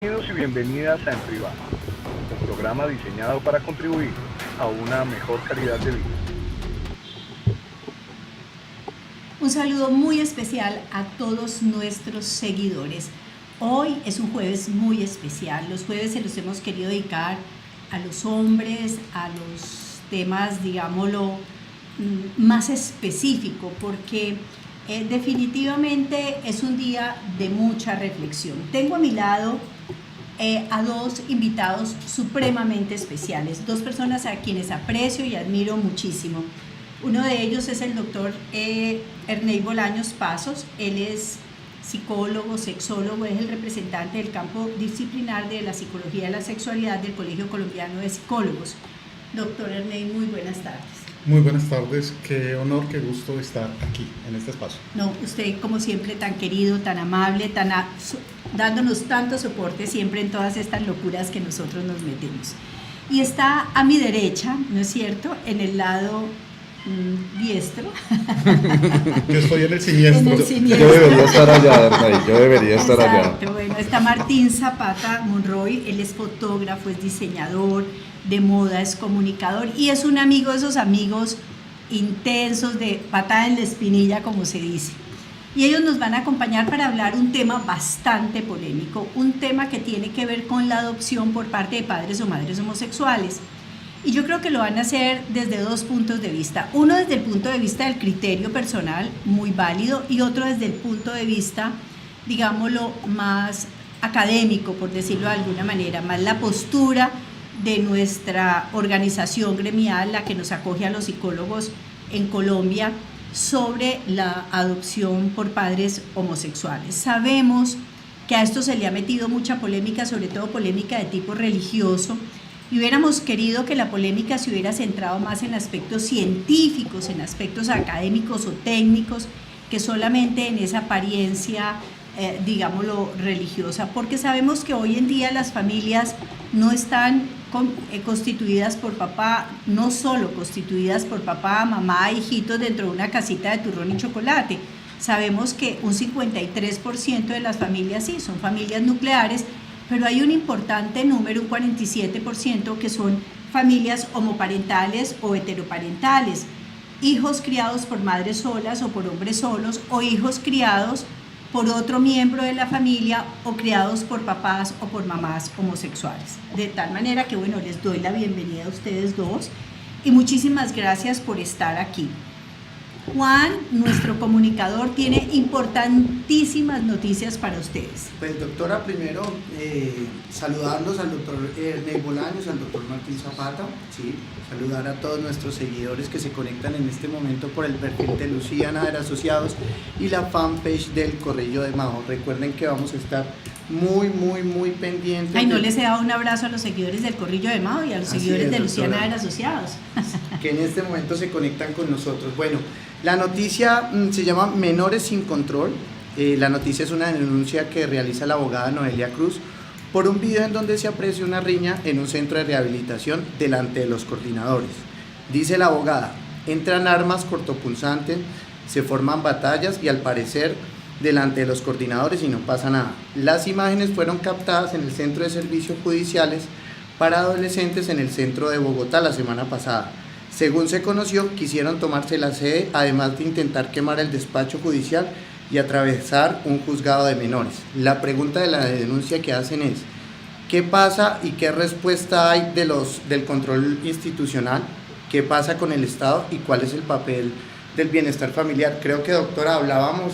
Bienvenidos y bienvenidas a En Privado, un programa diseñado para contribuir a una mejor calidad de vida. Un saludo muy especial a todos nuestros seguidores. Hoy es un jueves muy especial. Los jueves se los hemos querido dedicar a los hombres, a los temas, digámoslo, más específico, porque definitivamente es un día de mucha reflexión. Tengo a mi lado a dos invitados supremamente especiales, dos personas a quienes aprecio y admiro muchísimo. Uno de ellos es el doctor Ernei Bolaños Pasos. Él es psicólogo, sexólogo, es el representante del campo disciplinar de la psicología de la sexualidad del Colegio Colombiano de Psicólogos. Doctor Ernei, muy buenas tardes. Muy buenas tardes, qué honor, qué gusto estar aquí en este espacio. No, usted como siempre tan querido, tan amable, dándonos tanto soporte siempre en todas estas locuras que nosotros nos metemos. Y está a mi derecha, ¿no es cierto?, en el lado diestro. Yo estoy en el siniestro. Yo debería estar allá, Ernei, yo debería estar Exacto, allá. bueno, está Martín Zapata Monroy. Él es fotógrafo, es diseñador de moda, es comunicador y es un amigo de esos amigos intensos de patada en la espinilla, como se dice. Y ellos nos van a acompañar para hablar un tema bastante polémico, un tema que tiene que ver con la adopción por parte de padres o madres homosexuales. Y yo creo que lo van a hacer desde dos puntos de vista. Uno desde el punto de vista del criterio personal, muy válido, y otro desde el punto de vista, digámoslo, más académico, por decirlo de alguna manera, más la postura de nuestra organización gremial, la que nos acoge a los psicólogos en Colombia, sobre la adopción por padres homosexuales. Sabemos que a esto se le ha metido mucha polémica, sobre todo polémica de tipo religioso, y hubiéramos querido que la polémica se hubiera centrado más en aspectos científicos, en aspectos académicos o técnicos, que solamente en esa apariencia, digámoslo, religiosa, porque sabemos que hoy en día las familias no están constituidas por papá, no solo constituidas por papá, mamá, hijitos dentro de una casita de turrón y chocolate. Sabemos que un 53% de las familias sí, son familias nucleares, pero hay un importante número, un 47%, que son familias homoparentales o heteroparentales, hijos criados por madres solas o por hombres solos, o hijos criados por otro miembro de la familia o criados por papás o por mamás homosexuales. De tal manera que, bueno, les doy la bienvenida a ustedes dos y muchísimas gracias por estar aquí. Juan, nuestro comunicador, tiene importantísimas noticias para ustedes. Pues doctora, primero saludarlos al doctor Ernei Bolaños, al doctor Martín Zapata, ¿sí? Saludar a todos nuestros seguidores que se conectan en este momento por el perfil de Lucía Nader Asociados y la fanpage del Corrillo de Mao. Recuerden que vamos a estar muy pendientes. Ay, no les he dado un abrazo a los seguidores del Corrillo de Mao y a los seguidores de Lucía Nader Asociados. Que en este momento se conectan con nosotros. Bueno, la noticia se llama Menores sin Control. La noticia es una denuncia que realiza la abogada Noelia Cruz por un video en donde se aprecia una riña en un centro de rehabilitación delante de los coordinadores. Dice la abogada, entran armas cortopunzantes, se forman batallas y al parecer delante de los coordinadores y no pasa nada. Las imágenes fueron captadas en el Centro de Servicios Judiciales para Adolescentes en el centro de Bogotá la semana pasada. Según se conoció, quisieron tomarse la sede, además de intentar quemar el despacho judicial y atravesar un juzgado de menores. La pregunta de la denuncia que hacen es, ¿qué pasa y qué respuesta hay del control institucional? ¿Qué pasa con el Estado y cuál es el papel del bienestar familiar? Creo que, doctora, hablábamos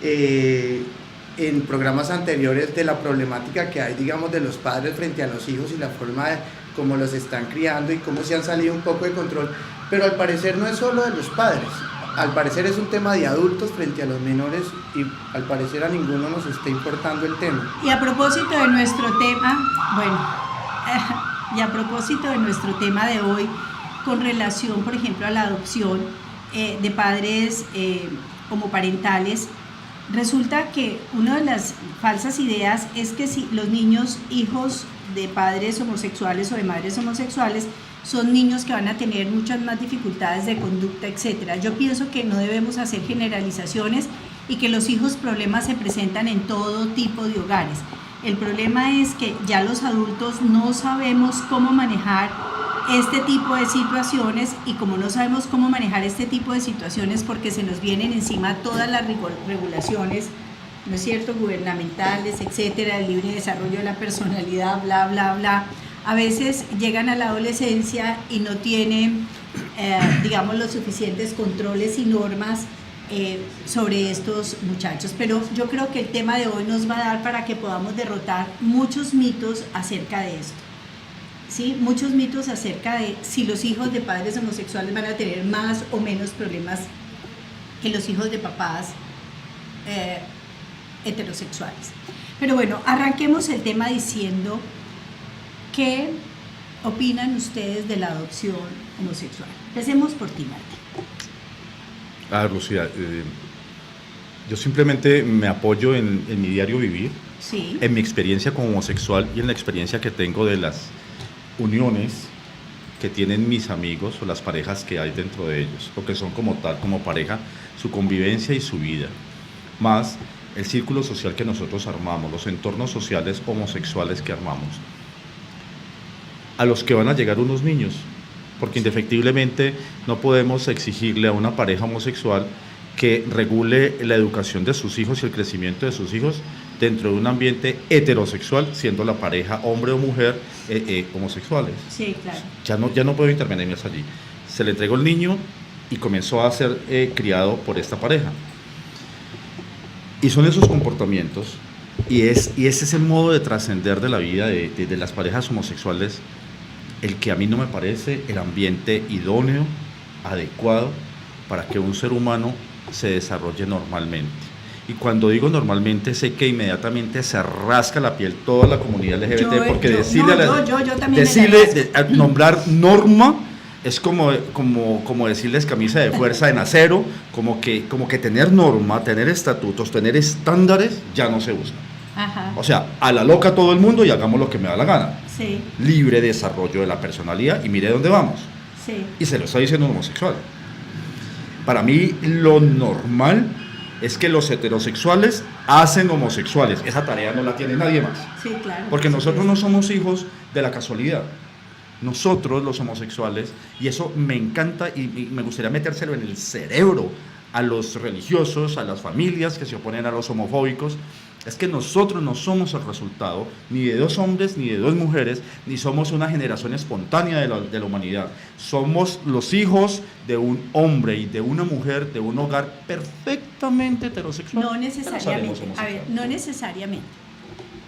en programas anteriores de la problemática que hay, digamos, de los padres frente a los hijos y la forma de cómo los están criando y cómo se han salido un poco de control, pero al parecer no es solo de los padres, al parecer es un tema de adultos frente a los menores y al parecer a ninguno nos está importando el tema. Y a propósito de nuestro tema, y a propósito de nuestro tema de hoy, con relación, por ejemplo, a la adopción de padres homoparentales, resulta que una de las falsas ideas es que si los niños hijos de padres homosexuales o de madres homosexuales son niños que van a tener muchas más dificultades de conducta, etcétera. Yo pienso que no debemos hacer generalizaciones y que los hijos problemas se presentan en todo tipo de hogares. El problema es que ya los adultos no sabemos cómo manejar este tipo de situaciones, y como no sabemos cómo manejar este tipo de situaciones porque se nos vienen encima todas las regulaciones, ¿no es cierto?, gubernamentales, etcétera, el libre desarrollo de la personalidad, bla, bla, bla, a veces llegan a la adolescencia y no tienen, digamos, los suficientes controles y normas sobre estos muchachos. Pero yo creo que el tema de hoy nos va a dar para que podamos derrotar muchos mitos acerca de esto. ¿Sí? Muchos mitos acerca de si los hijos de padres homosexuales van a tener más o menos problemas que los hijos de papás heterosexuales. Pero bueno, arranquemos el tema diciendo qué opinan ustedes de la adopción homosexual. Empecemos por ti, Martín. Lucía, yo simplemente me apoyo en mi diario vivir, Sí. en mi experiencia como homosexual y en la experiencia que tengo de las uniones que tienen mis amigos o las parejas que hay dentro de ellos, porque son como tal, como pareja, su convivencia y su vida, más el círculo social que nosotros armamos, los entornos sociales homosexuales que armamos, a los que van a llegar unos niños, porque indefectiblemente no podemos exigirle a una pareja homosexual que regule la educación de sus hijos y el crecimiento de sus hijos dentro de un ambiente heterosexual, siendo la pareja hombre o mujer homosexuales. Sí, claro. Ya no puedo intervenir más allí. Se le entregó el niño y comenzó a ser criado por esta pareja. Y son esos comportamientos, y ese es el modo de trascender de la vida de las parejas homosexuales, el que a mí no me parece el ambiente idóneo, adecuado, para que un ser humano se desarrolle normalmente. Y cuando digo normalmente, sé que inmediatamente se rasca la piel toda la comunidad LGBT, porque nombrar norma es como decirles camisa de fuerza en acero, como que tener norma, tener estatutos, tener estándares, ya no se usa. Ajá. O sea, a la loca todo el mundo y hagamos lo que me da la gana. Sí. Libre desarrollo de la personalidad y mire dónde vamos. Sí. Y se lo está diciendo un homosexual. Para mí lo normal es que los heterosexuales hacen homosexuales. Esa tarea no la tiene nadie más. Sí, claro. Porque nosotros no somos hijos de la casualidad. Nosotros, los homosexuales, y eso me encanta y me gustaría metérselo en el cerebro a los religiosos, a las familias que se oponen a los homofóbicos, es que nosotros no somos el resultado ni de dos hombres ni de dos mujeres, ni somos una generación espontánea de la humanidad. Somos los hijos de un hombre y de una mujer, de un hogar perfectamente heterosexual. No necesariamente. A ver, no necesariamente.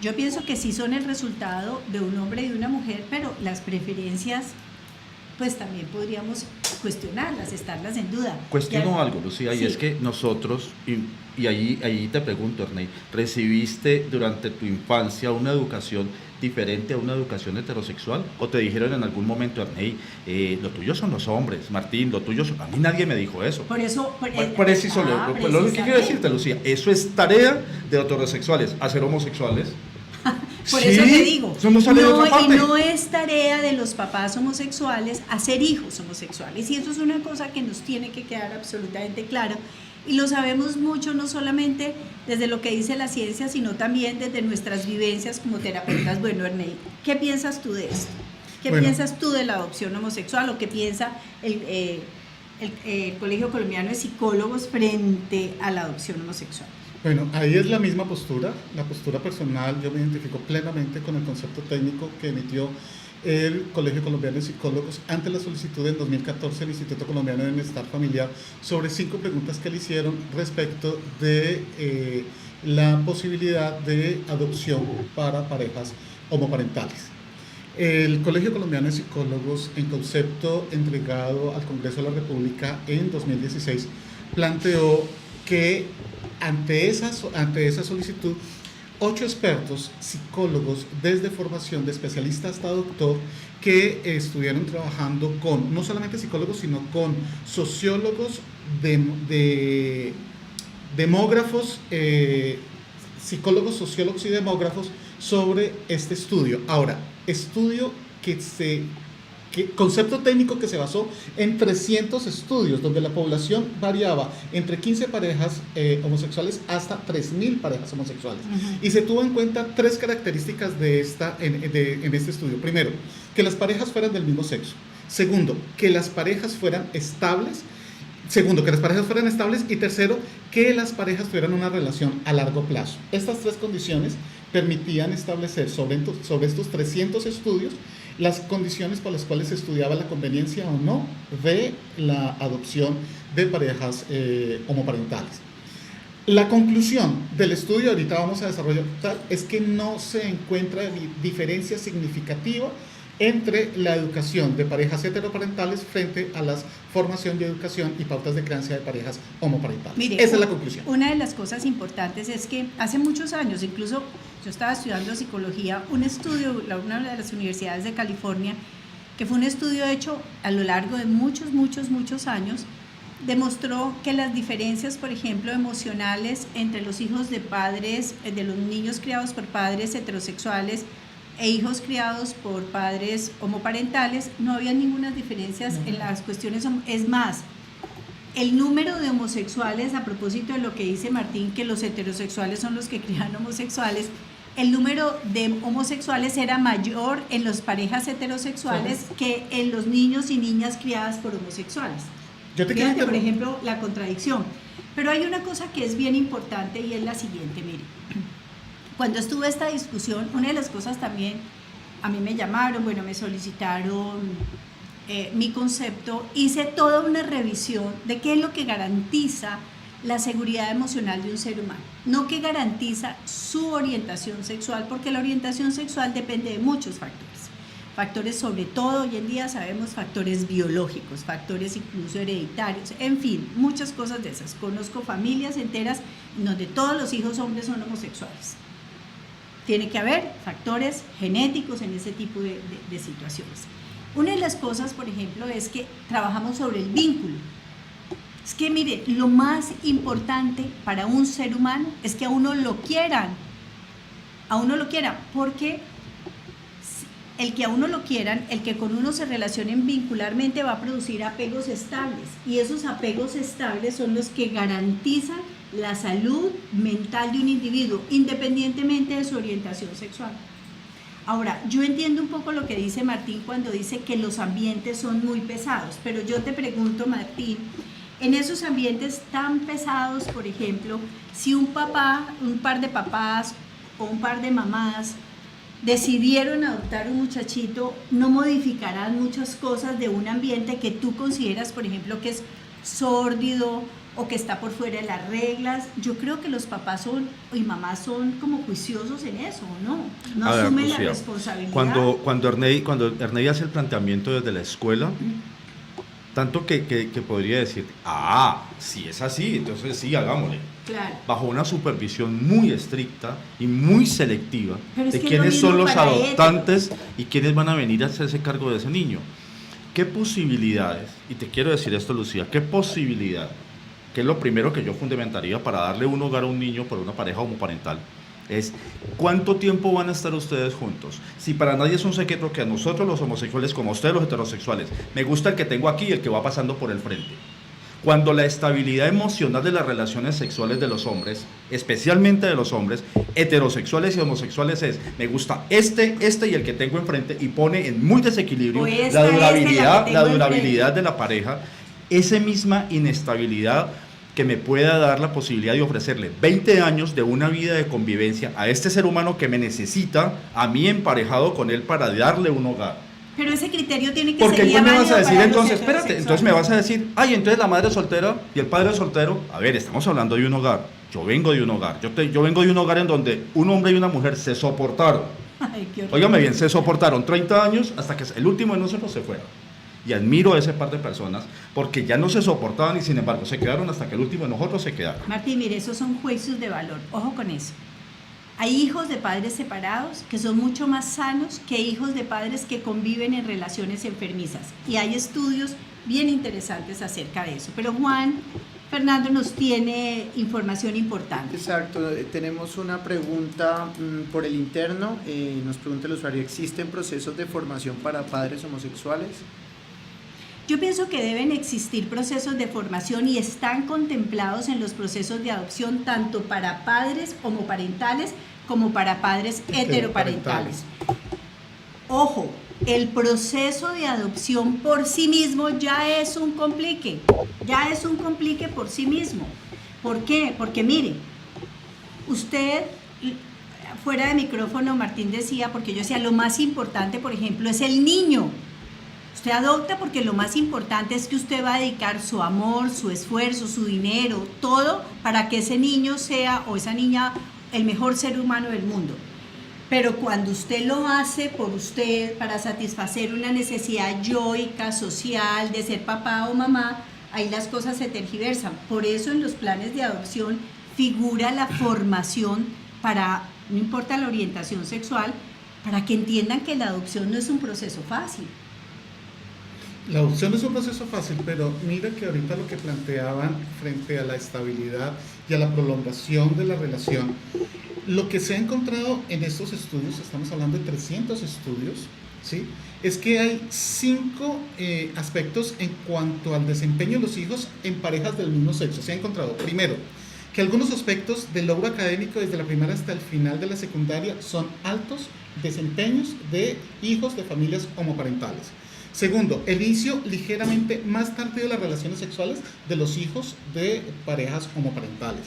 Yo pienso que sí son el resultado de un hombre y de una mujer, pero las preferencias, pues también podríamos cuestionarlas, estarlas en duda. Cuestiono algo, Lucía, sí. Y es que nosotros, y ahí te pregunto, Ernei, ¿recibiste durante tu infancia una educación diferente a una educación heterosexual? ¿O te dijeron en algún momento, Ernei, lo tuyo son los hombres, Martín, lo tuyo son... A mí nadie me dijo eso. Por eso... Lo que quiero decirte, Lucía, eso es tarea de heterosexuales, hacer homosexuales. Por sí, eso te digo, eso no sale de otra parte. Y no es tarea de los papás homosexuales hacer hijos homosexuales, y eso es una cosa que nos tiene que quedar absolutamente claro, y lo sabemos mucho, no solamente desde lo que dice la ciencia, sino también desde nuestras vivencias como terapeutas. Bueno, Ernei, ¿qué piensas tú de esto? ¿Qué piensas tú de la adopción homosexual, o qué piensa el Colegio Colombiano de Psicólogos frente a la adopción homosexual? Bueno, ahí es la misma postura, la postura personal. Yo me identifico plenamente con el concepto técnico que emitió el Colegio Colombiano de Psicólogos ante la solicitud en 2014 del Instituto Colombiano de Bienestar Familiar sobre 5 preguntas que le hicieron respecto de la posibilidad de adopción para parejas homoparentales. El Colegio Colombiano de Psicólogos, en concepto entregado al Congreso de la República en 2016, planteó que ante esa solicitud, 8 expertos psicólogos desde formación de especialista hasta doctor que estuvieron trabajando con no solamente psicólogos sino con sociólogos, demógrafos, psicólogos, sociólogos y demógrafos sobre este estudio. Ahora, estudio que concepto técnico que se basó en 300 estudios, donde la población variaba entre 15 parejas homosexuales hasta 3.000 parejas homosexuales. Y se tuvo en cuenta 3 características en este estudio. Primero, que las parejas fueran del mismo sexo. Segundo, que las parejas fueran estables. Y tercero, que las parejas tuvieran una relación a largo plazo. Estas 3 condiciones permitían establecer sobre estos 300 estudios las condiciones por las cuales se estudiaba la conveniencia o no de la adopción de parejas homoparentales. La conclusión del estudio, ahorita vamos a desarrollar, es que no se encuentra diferencia significativa entre la educación de parejas heteroparentales frente a la formación y educación y pautas de crianza de parejas homoparentales. Mire, esa es la conclusión. Una de las cosas importantes es que hace muchos años, incluso yo estaba estudiando psicología, un estudio, una de las universidades de California, que fue un estudio hecho a lo largo de muchos años, demostró que las diferencias, por ejemplo, emocionales entre los hijos de padres, de los niños criados por padres heterosexuales e hijos criados por padres homoparentales, no había ninguna diferencia en las cuestiones. Es más, el número de homosexuales, a propósito de lo que dice Martín, que los heterosexuales son los que crían homosexuales, el número de homosexuales era mayor en las parejas heterosexuales que en los niños y niñas criadas por homosexuales. Fíjate, por ejemplo, la contradicción. Pero hay una cosa que es bien importante y es la siguiente, mire. Cuando estuve esta discusión, una de las cosas también, a mí me llamaron, me solicitaron mi concepto, hice toda una revisión de qué es lo que garantiza la seguridad emocional de un ser humano, no que garantiza su orientación sexual, porque la orientación sexual depende de muchos factores, sobre todo hoy en día sabemos factores biológicos, factores incluso hereditarios, en fin, muchas cosas de esas. Conozco familias enteras donde todos los hijos hombres son homosexuales. Tiene que haber factores genéticos en ese tipo de situaciones. Una de las cosas, por ejemplo, es que trabajamos sobre el vínculo. Es que, mire, lo más importante para un ser humano es que a uno lo quieran. Porque el que a uno lo quieran, el que con uno se relacionen vincularmente va a producir apegos estables. Y esos apegos estables son los que garantizan la salud mental de un individuo, independientemente de su orientación sexual. Ahora, yo entiendo un poco lo que dice Martín cuando dice que los ambientes son muy pesados, pero yo te pregunto, Martín, en esos ambientes tan pesados, por ejemplo, si un par de papás o un par de mamás decidieron adoptar un muchachito, no modificarán muchas cosas de un ambiente que tú consideras, por ejemplo, que es sórdido o que está por fuera de las reglas. Yo creo que los papás y mamás son como juiciosos en eso, ¿no? No asumen la responsabilidad. Cuando Ernei hace el planteamiento desde la escuela, tanto que podría decir, si es así, entonces sí, hagámosle. Claro. Bajo una supervisión muy estricta y muy selectiva de quiénes son los adoptantes y quiénes van a venir a hacerse cargo de ese niño. ¿Qué posibilidades? Y te quiero decir esto, Lucía, ¿qué posibilidad? Que es lo primero que yo fundamentaría para darle un hogar a un niño por una pareja homoparental, es ¿cuánto tiempo van a estar ustedes juntos? Si para nadie es un secreto que a nosotros los homosexuales, como a ustedes los heterosexuales, me gusta el que tengo aquí y el que va pasando por el frente. Cuando la estabilidad emocional de las relaciones sexuales de los hombres, especialmente de los hombres, heterosexuales y homosexuales, es me gusta este y el que tengo enfrente, y pone en muy desequilibrio la durabilidad de la pareja, esa misma inestabilidad que me pueda dar la posibilidad de ofrecerle 20 años de una vida de convivencia a este ser humano que me necesita, a mí emparejado con él para darle un hogar. Pero ese criterio tiene que porque ser tú me vas a decir entonces, espérate, entonces me vas a decir, entonces la madre soltera y el padre soltero, a ver, estamos hablando de un hogar, yo vengo de un hogar, yo vengo de un hogar en donde un hombre y una mujer se soportaron. Óigame bien, se soportaron 30 años hasta que el último de nosotros se fuera. Y admiro a ese par de personas porque ya no se soportaban y sin embargo se quedaron hasta que el último de nosotros se quedara. Martín, mire, esos son juicios de valor, ojo con eso. Hay hijos de padres separados que son mucho más sanos que hijos de padres que conviven en relaciones enfermizas. Y hay estudios bien interesantes acerca de eso. Pero Juan Fernando nos tiene información importante. Exacto, tenemos una pregunta por el interno, nos pregunta el usuario, ¿existen procesos de formación para padres homosexuales? Yo pienso que deben existir procesos de formación y están contemplados en los procesos de adopción tanto para padres homoparentales como para padres heteroparentales. Ojo, el proceso de adopción por sí mismo ya es un complique por sí mismo. ¿Por qué? Porque mire, usted, fuera de micrófono, Martín decía, porque yo decía, lo más importante, por ejemplo, es el niño. Usted adopta porque lo más importante es que usted va a dedicar su amor, su esfuerzo, su dinero, todo para que ese niño sea o esa niña el mejor ser humano del mundo. Pero cuando usted lo hace por usted, para satisfacer una necesidad yoica, social, de ser papá o mamá, ahí las cosas se tergiversan. Por eso en los planes de adopción figura la formación para, no importa la orientación sexual, para que entiendan que la adopción no es un proceso fácil. La adopción es un proceso fácil, pero mira que ahorita lo que planteaban frente a la estabilidad y a la prolongación de la relación, lo que se ha encontrado en estos estudios, estamos hablando de 300 estudios, ¿sí? Es que hay 5 aspectos en cuanto al desempeño de los hijos en parejas del mismo sexo. Se ha encontrado, primero, que algunos aspectos del logro académico desde la primaria hasta el final de la secundaria son altos desempeños de hijos de familias homoparentales. Segundo, el inicio ligeramente más tardío de las relaciones sexuales de los hijos de parejas homoparentales.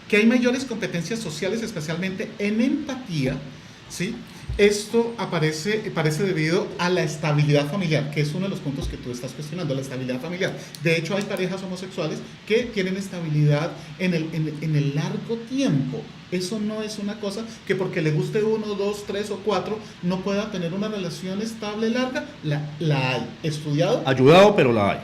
Que hay mayores competencias sociales, especialmente en empatía, ¿sí? Esto parece debido a la estabilidad familiar, que es uno de los puntos que tú estás cuestionando, la estabilidad familiar. De hecho, hay parejas homosexuales que tienen estabilidad en el largo tiempo. Eso no es una cosa que porque le guste 1, 2, 3 o 4 no pueda tener una relación estable larga. La hay. ¿Estudiado? Ayudado, pero la hay.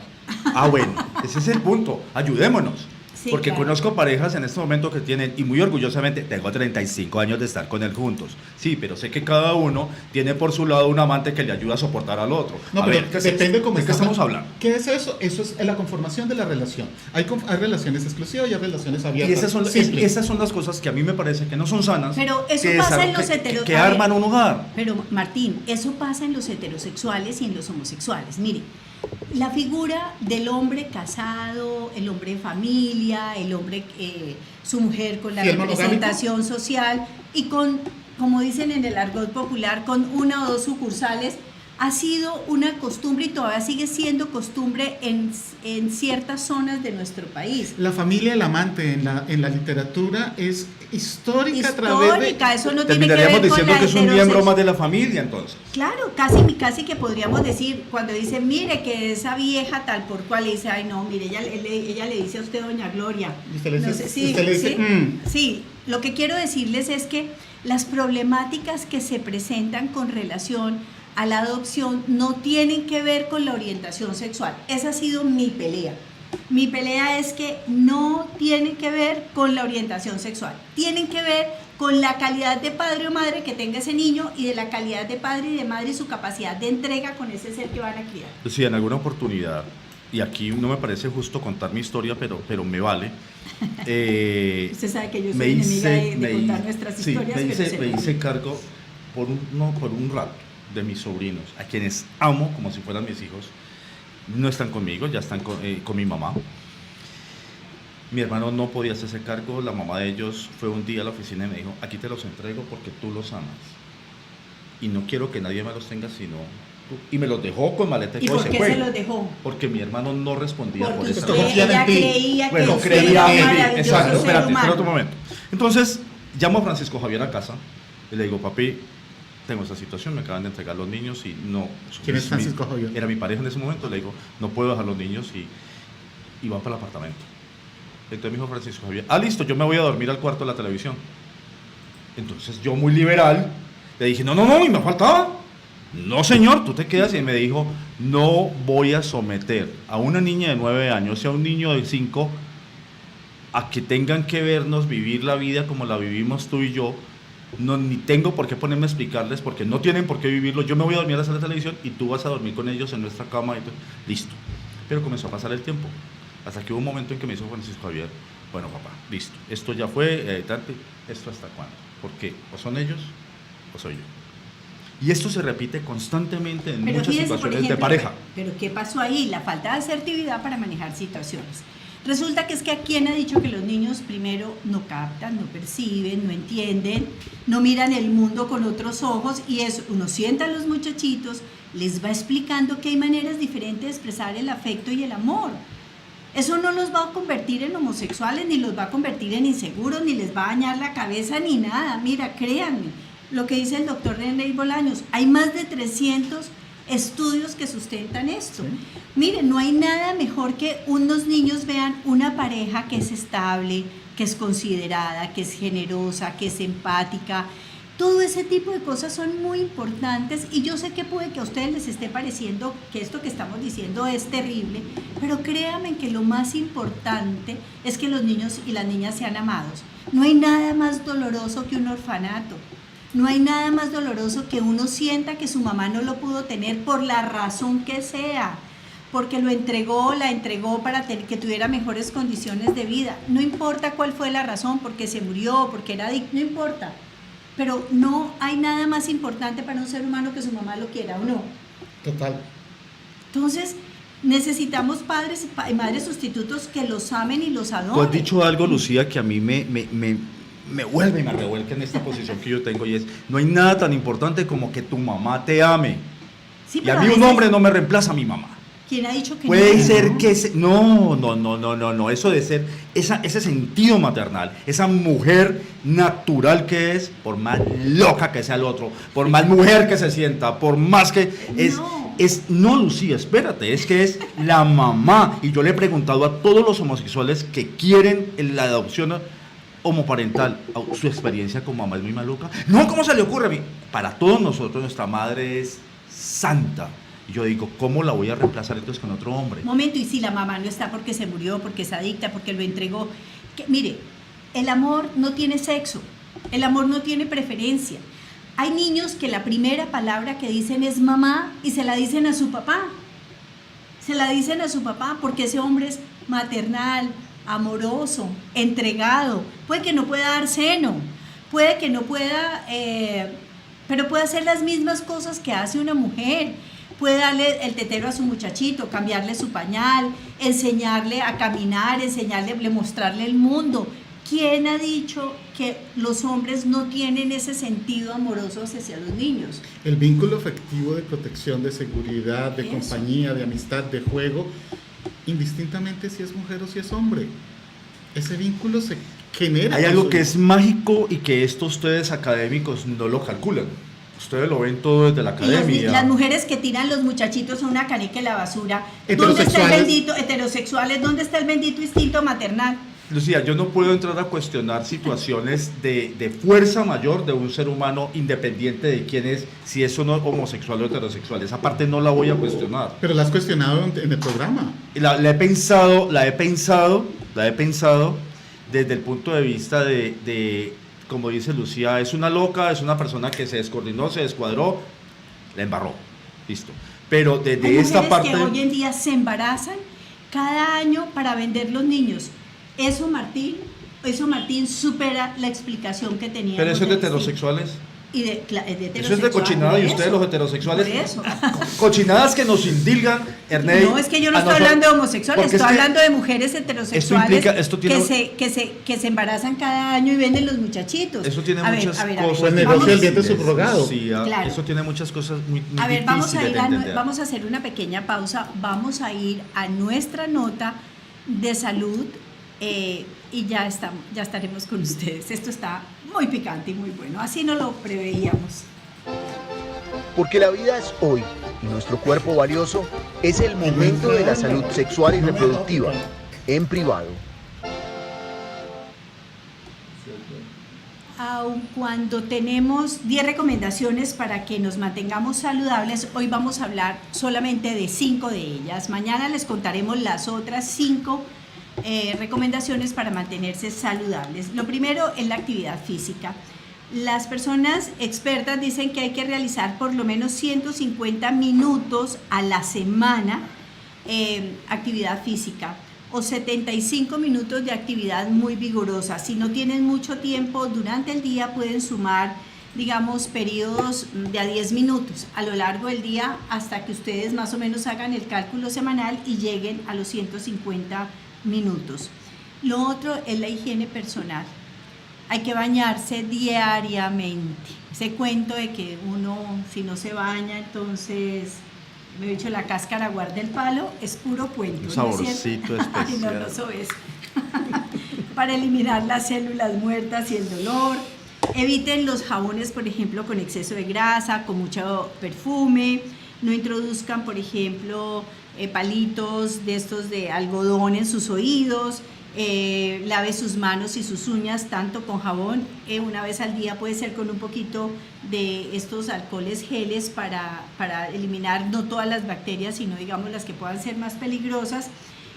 Ah, bueno, ese es el punto. Ayudémonos. Sí, porque claro. conozco parejas en este momento que tienen, y muy orgullosamente, tengo 35 años de estar con él juntos. Sí, pero sé que cada uno tiene por su lado un amante que le ayuda a soportar al otro. No, a pero ver, ¿qué es depende eso? cómo ¿De qué estamos hablando? ¿Qué es eso? Eso es la conformación de la relación. Hay relaciones exclusivas y hay relaciones abiertas. Y esas son las cosas que a mí me parece que no son sanas. Pero eso que pasa en los que arman un hogar. Pero Martín, eso pasa en los heterosexuales y en los homosexuales. Mire, la figura del hombre casado, el hombre de familia, el hombre, su mujer con la representación social y con, como dicen en el argot popular, con 1 o 2 sucursales, ha sido una costumbre y todavía sigue siendo costumbre en ciertas zonas de nuestro país. La familia, el amante en la literatura es histórica a través de... Eso no tiene que ver Terminaríamos con diciendo la que es un miembro más de la familia, entonces. Claro, casi que podríamos decir, cuando dice, mire que esa vieja tal por cual, le dice, ay no, mire, ella le dice a usted doña Gloria. Y usted le dice, No sé, sí, usted le dice, sí, sí, lo que quiero decirles es que las problemáticas que se presentan con relación a la adopción no tienen que ver con la orientación sexual. Esa ha sido mi pelea. Mi pelea es que no tienen que ver con la orientación sexual, tienen que ver con la calidad de padre o madre que tenga ese niño y de la calidad de padre y de madre y su capacidad de entrega con ese ser que van a criar. Sí, en alguna oportunidad, y aquí no me parece justo contar mi historia, pero me vale. Usted sabe que yo soy enemiga de contar nuestras historias. Me hice cargo por un rato de mis sobrinos, a quienes amo como si fueran mis hijos. No están conmigo, ya están con mi mamá. Mi hermano no podía hacerse cargo, la mamá de ellos fue un día a la oficina y me dijo, aquí te los entrego porque tú los amas. Y no quiero que nadie me los tenga sino tú. Y me los dejó con maleta y ¿Y todo por se qué fue. se los dejó? Porque mi hermano no respondía por Porque esa usted confía en ella ti. creía que Bueno, usted creía era un en mí. maravilloso Exacto, ser espera humano. otro momento. Entonces, llamo a Francisco Javier a casa y le digo, papi, tengo esta situación, me acaban de entregar los niños y no... ¿Quién es Francisco Javier? Era mi pareja en ese momento, le digo, no puedo dejar los niños y van para el apartamento. Entonces me dijo Francisco Javier, listo, yo me voy a dormir al cuarto de la televisión. Entonces yo muy liberal, le dije, no, y me faltaba. No señor, tú te quedas, y me dijo, no voy a someter a una niña de 9 años y a un niño de 5 a que tengan que vernos vivir la vida como la vivimos tú y yo. No, ni tengo por qué ponerme a explicarles porque no tienen por qué vivirlo. Yo me voy a dormir a la sala de televisión y tú vas a dormir con ellos en nuestra cama. Listo. Pero comenzó a pasar el tiempo. Hasta que hubo un momento en que me dijo Francisco Javier, bueno papá, listo, esto ya fue, ¿esto hasta cuándo? Porque o son ellos o soy yo. Y esto se repite constantemente en Pero muchas fíjense, situaciones por ejemplo, de pareja. Pero ¿qué pasó ahí? La falta de asertividad para manejar situaciones. Resulta que es que ¿quién ha dicho que los niños primero no captan, no perciben, no entienden, no miran el mundo con otros ojos? Y eso, uno sienta a los muchachitos, les va explicando que hay maneras diferentes de expresar el afecto y el amor. Eso no los va a convertir en homosexuales, ni los va a convertir en inseguros, ni les va a dañar la cabeza, ni nada. Mira, créanme, lo que dice el doctor René Bolaños, hay más de 300 estudios que sustentan esto. Sí. Miren, no hay nada mejor que unos niños vean una pareja que es estable, que es considerada, que es generosa, que es empática. Todo ese tipo de cosas son muy importantes y yo sé que puede que a ustedes les esté pareciendo que esto que estamos diciendo es terrible, pero créanme que lo más importante es que los niños y las niñas sean amados. No hay nada más doloroso que un orfanato. No hay nada más doloroso que uno sienta que su mamá no lo pudo tener por la razón que sea, porque lo entregó, la entregó para que tuviera mejores condiciones de vida. No importa cuál fue la razón, porque se murió, porque era adicto, no importa. Pero no hay nada más importante para un ser humano que su mamá lo quiera o no. Total. Entonces, necesitamos padres y madres sustitutos que los amen y los adoren. Tú has dicho algo, Lucía, que a mí me vuelve y me revuelca en esta posición que yo tengo, y es, no hay nada tan importante como que tu mamá te ame. Sí, Y pero a mí un veces, hombre no me reemplaza a mi mamá. ¿quién ha dicho que Puede no? ser que no, eso de ser ese sentido maternal, esa mujer natural que es, por más loca que sea el otro, por más mujer que se sienta, por más que no, Lucía, espérate, es que es la mamá. Y yo le he preguntado a todos los homosexuales que quieren la adopción homoparental, su experiencia con mamá es muy maluca. No, ¿cómo se le ocurre a mí? Para todos nosotros nuestra madre es santa. Y yo digo, ¿cómo la voy a reemplazar entonces con otro hombre? Momento, y si la mamá no está porque se murió, porque es adicta, porque lo entregó. Mire, el amor no tiene sexo, el amor no tiene preferencia. Hay niños que la primera palabra que dicen es mamá y se la dicen a su papá. Se la dicen a su papá porque ese hombre es maternal, amoroso, entregado. Puede que no pueda dar seno, puede que no pueda, pero puede hacer las mismas cosas que hace una mujer. Puede darle el tetero a su muchachito, cambiarle su pañal, enseñarle a caminar, mostrarle el mundo. ¿Quién ha dicho que los hombres no tienen ese sentido amoroso hacia los niños? El vínculo afectivo de protección, de seguridad, de Eso. compañía, de amistad, de juego, indistintamente si es mujer o si es hombre. Ese vínculo se genera. Hay algo que es mágico y que esto ustedes académicos no lo calculan. Ustedes lo ven todo desde la Y academia. las mujeres que tiran los muchachitos a una caneca en la basura, ¿dónde está el Heterosexuales. bendito, heterosexuales, dónde está el bendito instinto maternal? Lucía, yo no puedo entrar a cuestionar situaciones de fuerza mayor de un ser humano independiente de quién es, si es uno homosexual o heterosexual. Esa parte no la voy a cuestionar. Pero la has cuestionado en el programa. La he pensado desde el punto de vista de, como dice Lucía, es una loca, es una persona que se descoordinó, se descuadró, la embarró, listo. Pero desde Hay esta mujeres parte... que hoy en día se embarazan cada año para vender los niños. Eso Martín supera la explicación que teníamos. Pero eso es de del heterosexuales. Y de heterosexual. Eso es de cochinada, por y ustedes eso, los heterosexuales. por eso. Cochinadas que nos indilgan, Ernei. No, es que yo no a estoy nosotros- hablando de homosexuales, porque estoy es que hablando de mujeres heterosexuales esto tiene- que se embarazan cada año y venden los muchachitos. Eso tiene A ver, muchas a ver, cosas. Pues vamos- negocia el vientre difíciles. subrogado. Sí, Claro. eso tiene muchas cosas muy A ver, vamos a entender. vamos a hacer una pequeña pausa, vamos a ir a nuestra nota de salud y ya estaremos con ustedes. Esto está muy picante y muy bueno, así no lo preveíamos. Porque la vida es hoy y nuestro cuerpo valioso es el momento de la salud sexual y reproductiva, en privado. Aun cuando tenemos 10 recomendaciones para que nos mantengamos saludables, hoy vamos a hablar solamente de 5 de ellas. Mañana les contaremos las otras 5 recomendaciones para mantenerse saludables. Lo primero es la actividad física. Las personas expertas dicen que hay que realizar por lo menos 150 minutos a la semana actividad física. o 75 minutos de actividad muy vigorosa. Si no tienen mucho tiempo durante el día, pueden sumar, digamos, periodos de a 10 minutos a lo largo del día hasta que ustedes más o menos hagan el cálculo semanal y lleguen a los 150 minutos. Lo otro es la higiene personal. Hay que bañarse diariamente. Ese cuento de que uno, si no se baña, entonces, me he dicho, la cáscara guarda el palo, es puro cuento. Un saborcito ¿no es especial. Ay, no, no, eso es. Para eliminar las células muertas y el dolor. Eviten los jabones, por ejemplo, con exceso de grasa, con mucho perfume. No introduzcan, por ejemplo, palitos de estos de algodón en sus oídos. Lave sus manos y sus uñas tanto con jabón, una vez al día, puede ser con un poquito de estos alcoholes geles para eliminar no todas las bacterias, sino digamos las que puedan ser más peligrosas,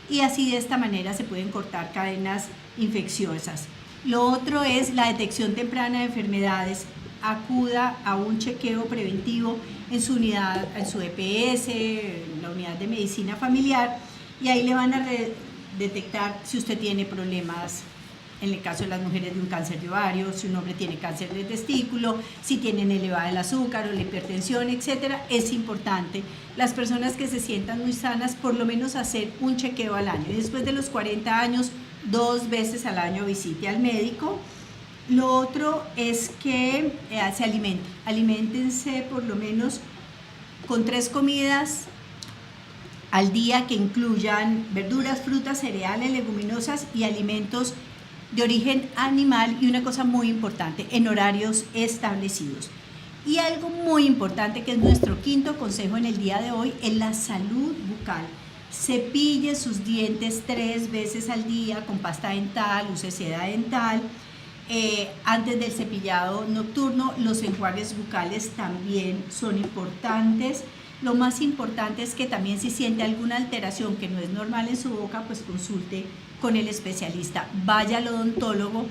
y así de esta manera se pueden cortar cadenas infecciosas. Lo otro es la detección temprana de enfermedades. Acuda a un chequeo preventivo en su unidad, en su EPS, en la unidad de medicina familiar, y ahí le van a detectar si usted tiene problemas, en el caso de las mujeres, de un cáncer de ovario, si un hombre tiene cáncer de testículo, si tienen elevada el azúcar o la hipertensión, etcétera. Es importante, las personas que se sientan muy sanas, por lo menos hacer un chequeo al año, y después de los 40 años, 2 veces al año visite al médico. Lo otro es que se aliméntense por lo menos con 3 comidas al día que incluyan verduras, frutas, cereales, leguminosas y alimentos de origen animal, y una cosa muy importante, en horarios establecidos. Y algo muy importante, que es nuestro quinto consejo en el día de hoy, es la salud bucal. Cepille sus dientes 3 veces al día con pasta dental, use seda dental. Antes del cepillado nocturno, los enjuagues bucales también son importantes. Lo más importante es que también, si siente alguna alteración que no es normal en su boca, pues consulte con el especialista. Vaya al odontólogo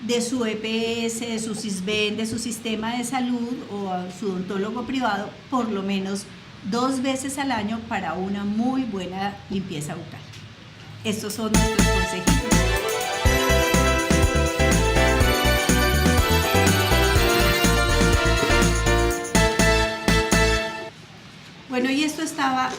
de su EPS, de su SISBEN, de su sistema de salud, o a su odontólogo privado por lo menos 2 veces al año para una muy buena limpieza bucal. Estos son nuestros consejitos. Bueno, y esto estaba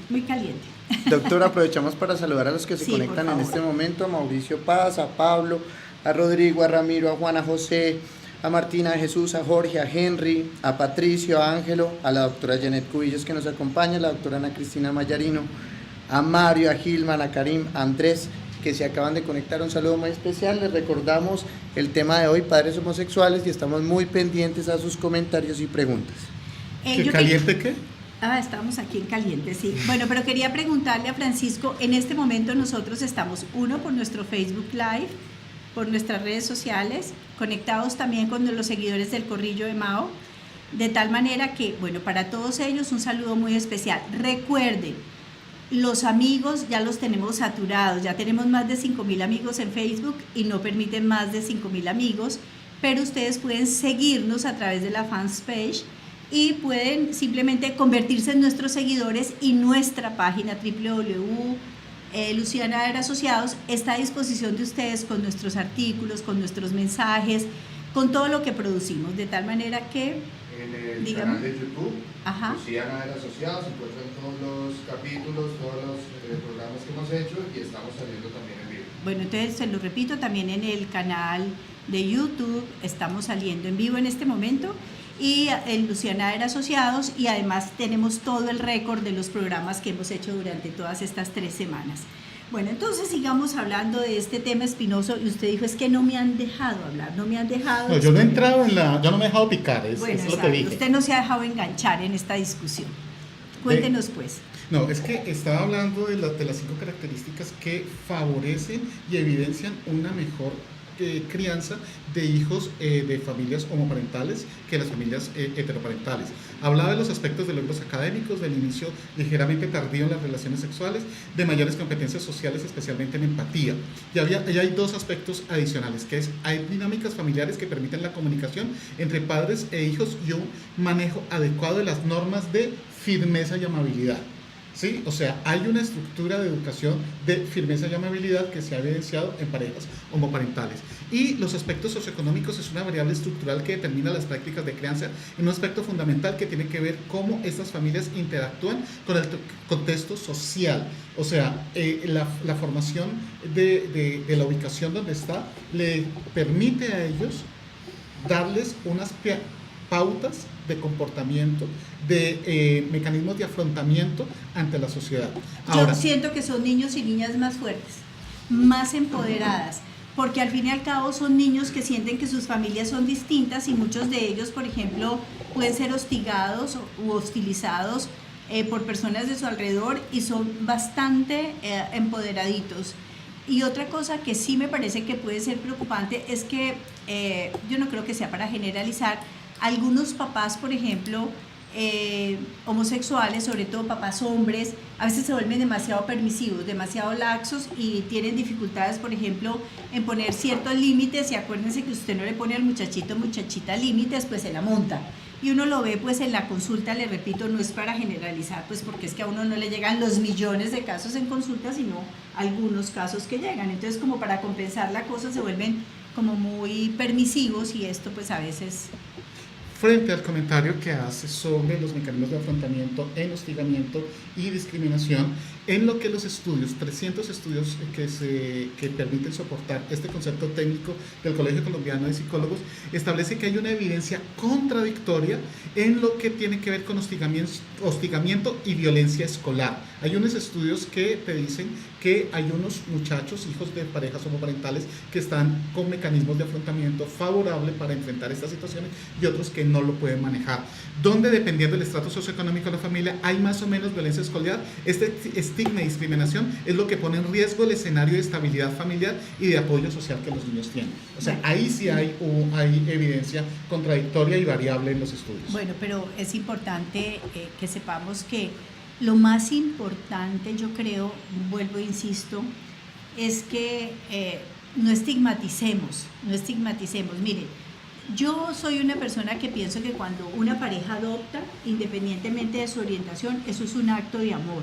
muy caliente. Doctora, aprovechamos para saludar a los que se conectan en este momento: a Mauricio Paz, a Pablo, a Rodrigo, a Ramiro, a Juan, a José, a Martina, a Jesús, a Jorge, a Henry, a Patricio, a Ángelo, a la doctora Janet Cubillos, que nos acompaña, a la doctora Ana Cristina Mayarino, a Mario, a Gilman, a Karim, a Andrés, que se acaban de conectar. Un saludo muy especial. Les recordamos el tema de hoy, padres homosexuales, y estamos muy pendientes a sus comentarios y preguntas. ¿Qué caliente qué? Estamos aquí en caliente, sí. Bueno, pero quería preguntarle a Francisco, en este momento nosotros estamos, uno, por nuestro Facebook Live, por nuestras redes sociales, conectados también con los seguidores del Corrillo de Mao, de tal manera que, bueno, para todos ellos un saludo muy especial. Recuerden, los amigos ya los tenemos saturados, ya tenemos más de 5.000 amigos en Facebook y no permiten más de 5.000 amigos, pero ustedes pueden seguirnos a través de la fanpage y pueden simplemente convertirse en nuestros seguidores, y nuestra página www.Luciana Era Asociados está a disposición de ustedes con nuestros artículos, con nuestros mensajes, con todo lo que producimos, de tal manera que en el dígame. canal de YouTube, Ajá. Luciana Era Asociados, encuentran todos los capítulos, todos los programas que hemos hecho, y estamos saliendo también en vivo. Bueno, entonces se lo repito, también en el canal de YouTube estamos saliendo en vivo en este momento, y en Luciana Era Asociados, y además tenemos todo el récord de los programas que hemos hecho durante todas estas 3 semanas. Bueno, entonces sigamos hablando de este tema espinoso, y usted dijo, es que no me han dejado hablar, no me han dejado... No, yo no he entrado yo no me he dejado picar, Bueno, es lo que dije. usted no se ha dejado enganchar en esta discusión. Cuéntenos pues. No, es que estaba hablando de las 5 características que favorecen y evidencian una mejor crianza de hijos de familias homoparentales que las familias heteroparentales. Hablaba de los aspectos de logros académicos, del inicio ligeramente tardío en las relaciones sexuales, de mayores competencias sociales, especialmente en empatía. Y hay 2 aspectos adicionales, que es, hay dinámicas familiares que permiten la comunicación entre padres e hijos y un manejo adecuado de las normas de firmeza y amabilidad. ¿sí? O sea, hay una estructura de educación de firmeza y amabilidad que se ha evidenciado en parejas homoparentales. Y los aspectos socioeconómicos es una variable estructural que determina las prácticas de crianza, y un aspecto fundamental que tiene que ver cómo estas familias interactúan con el contexto social. O sea, la formación de la ubicación donde está le permite a ellos darles unas pautas de comportamiento, de mecanismos de afrontamiento ante la sociedad. Ahora, yo siento que son niños y niñas más fuertes, más empoderadas, porque al fin y al cabo son niños que sienten que sus familias son distintas y muchos de ellos, por ejemplo, pueden ser hostigados u hostilizados por personas de su alrededor y son bastante empoderaditos. Y otra cosa que sí me parece que puede ser preocupante es que yo no creo que sea para generalizar, algunos papás, por ejemplo, homosexuales, sobre todo papás hombres, a veces se vuelven demasiado permisivos, demasiado laxos y tienen dificultades, por ejemplo, en poner ciertos límites. Y acuérdense que usted no le pone al muchachito o muchachita límites, pues se la monta. Y uno lo ve pues en la consulta, le repito, no es para generalizar, pues porque es que a uno no le llegan los millones de casos en consulta, sino algunos casos que llegan. Entonces, como para compensar la cosa, se vuelven como muy permisivos y esto pues a veces... Frente al comentario que hace sobre los mecanismos de afrontamiento en hostigamiento y discriminación, en lo que los estudios, 300 estudios que permiten soportar este concepto técnico del Colegio Colombiano de Psicólogos, establece que hay una evidencia contradictoria en lo que tiene que ver con hostigamiento y violencia escolar. Hay unos estudios que te dicen que hay unos muchachos, hijos de parejas homoparentales, que están con mecanismos de afrontamiento favorable para enfrentar estas situaciones y otros que no lo pueden manejar. Donde, dependiendo del estrato socioeconómico de la familia, hay más o menos violencia escolar. Este estigma y discriminación es lo que pone en riesgo el escenario de estabilidad familiar y de apoyo social que los niños tienen. O sea, ahí sí hay evidencia contradictoria y variable en los estudios. Bueno, pero es importante que sepamos que lo más importante, yo creo, vuelvo e insisto, es que no estigmaticemos. Mire, yo soy una persona que pienso que cuando una pareja adopta, independientemente de su orientación, eso es un acto de amor,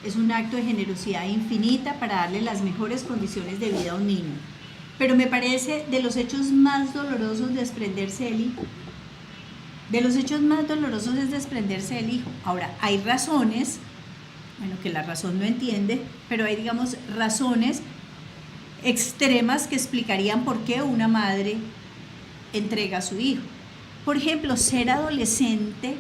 es un acto de generosidad infinita para darle las mejores condiciones de vida a un niño. Pero me parece de los hechos más dolorosos desprenderse del hijo. De los hechos más dolorosos es desprenderse del hijo. Ahora, hay razones, bueno, que la razón no entiende, pero hay, digamos, razones extremas que explicarían por qué una madre entrega a su hijo. Por ejemplo, ser adolescente,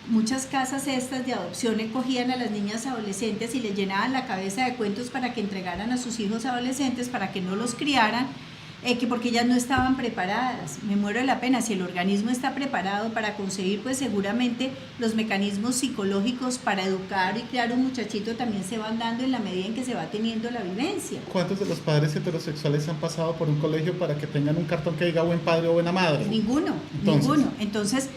muchas casas estas de adopción cogían a las niñas adolescentes y les llenaban la cabeza de cuentos para que entregaran a sus hijos adolescentes, para que no los criaran, que porque ellas no estaban preparadas. Me muero de la pena. Si el organismo está preparado para concebir, pues seguramente los mecanismos psicológicos para educar y criar un muchachito también se van dando en la medida en que se va teniendo la vivencia. ¿Cuántos de los padres heterosexuales han pasado por un colegio para que tengan un cartón que diga buen padre o buena madre? Ninguno. Entonces,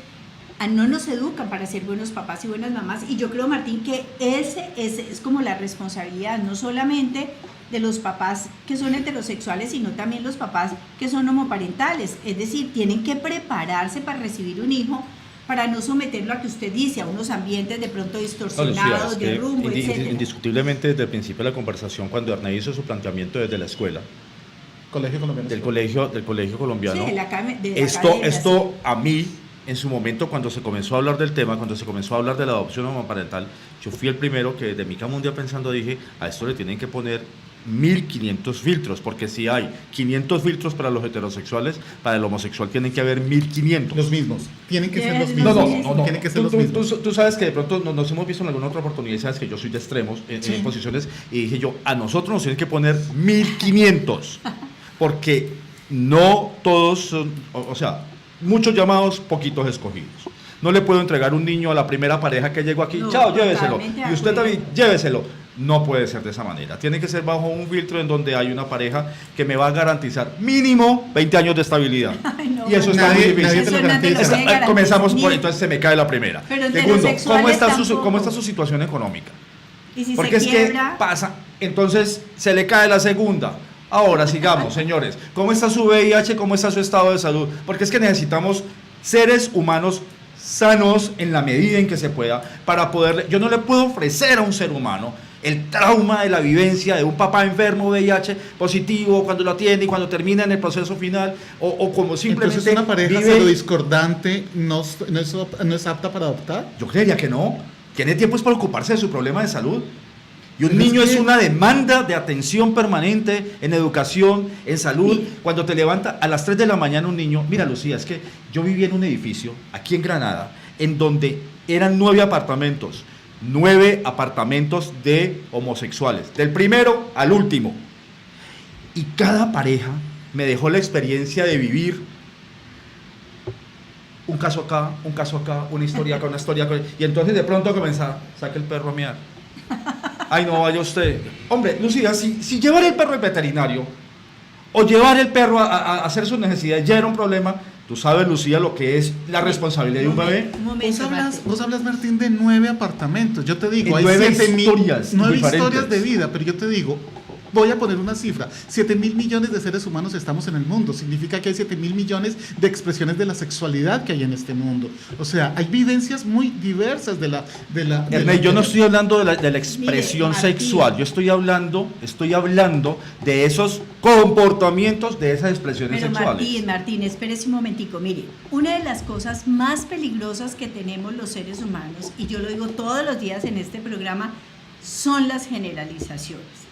no nos educan para ser buenos papás y buenas mamás. Y yo creo, Martín, que ese es como la responsabilidad, no solamente de los papás que son heterosexuales, sino también los papás que son homoparentales. Es decir, tienen que prepararse para recibir un hijo, para no someterlo a que usted dice, a unos ambientes de pronto distorsionados, de rumbo, etc. Indiscutiblemente, desde el principio de la conversación, cuando Hernán hizo su planteamiento desde la escuela, del colegio colombiano, Sí, esto a mí, en su momento, cuando se comenzó a hablar del tema, cuando se comenzó a hablar de la adopción homoparental, yo fui el primero que desde mi cama un día pensando dije, a esto le tienen que poner 1.500 filtros, porque si hay 500 filtros para los heterosexuales, para el homosexual tienen que haber 1.500. Los mismos, tienen que ser los No, mismos. No. Tienen que ser los mismos. Tú sabes que de pronto nos hemos visto en alguna otra oportunidad y sabes que yo soy de extremos en posiciones, y dije yo, a nosotros nos tienen que poner 1.500, porque no todos son, o sea, muchos llamados, poquitos escogidos. No le puedo entregar un niño a la primera pareja que llegó aquí, chao, lléveselo, y usted también, lléveselo. No puede ser de esa manera. Tiene que ser bajo un filtro en donde hay una pareja que me va a garantizar mínimo 20 años de estabilidad. Ay, no, y eso está muy difícil. Nadie te lo garantiza. Comenzamos por, entonces se me cae la primera. Pero segundo, ¿cómo tampoco. está su situación económica? Y si Porque se es quiebra, que pasa, entonces se le cae la segunda. Ahora sigamos, señores. ¿Cómo está su VIH? ¿Cómo está su estado de salud? Porque es que necesitamos seres humanos sanos en la medida en que se pueda, para poderle, yo no le puedo ofrecer a un ser humano el trauma de la vivencia de un papá enfermo VIH positivo cuando lo atiende y cuando termina en el proceso final, o como simplemente Entonces una pareja vive. discordante no es apta para adoptar. Yo creería que no. Tiene tiempo es para ocuparse de su problema de salud. Y un Pero niño es que- es una demanda de atención permanente en educación, en salud. Sí. Cuando te levanta a las 3 de la mañana un niño, mira Lucía, es que yo vivía en un edificio aquí en Granada, en donde eran 9 apartamentos de homosexuales, del primero al último. Y cada pareja me dejó la experiencia de vivir un caso acá, una historia acá, una historia acá. Y entonces de pronto comenzaba, saque el perro a miar. Ay, no vaya usted. Hombre, Lucía, si llevar el perro al veterinario o llevar el perro a hacer sus necesidades ya era un problema, tú sabes, Lucía, lo que es la responsabilidad de un bebé. Un momento, Martín. Vos hablas, Martín, de 9 apartamentos. Yo te digo, Y hay 9 7.000 historias 9 diferentes. historias de vida, pero yo te digo, voy a poner una cifra. 7.000 millones de seres humanos estamos en el mundo. Significa que hay 7.000 millones de expresiones de la sexualidad que hay en este mundo. O sea, hay vivencias muy diversas de la Ernest, yo no estoy hablando de la expresión Mire, Martín. sexual, yo estoy hablando de esos comportamientos, de esas expresiones Pero sexuales. Martín, espérese un momentico. Mire, una de las cosas más peligrosas que tenemos los seres humanos, y yo lo digo todos los días en este programa, son las generalizaciones.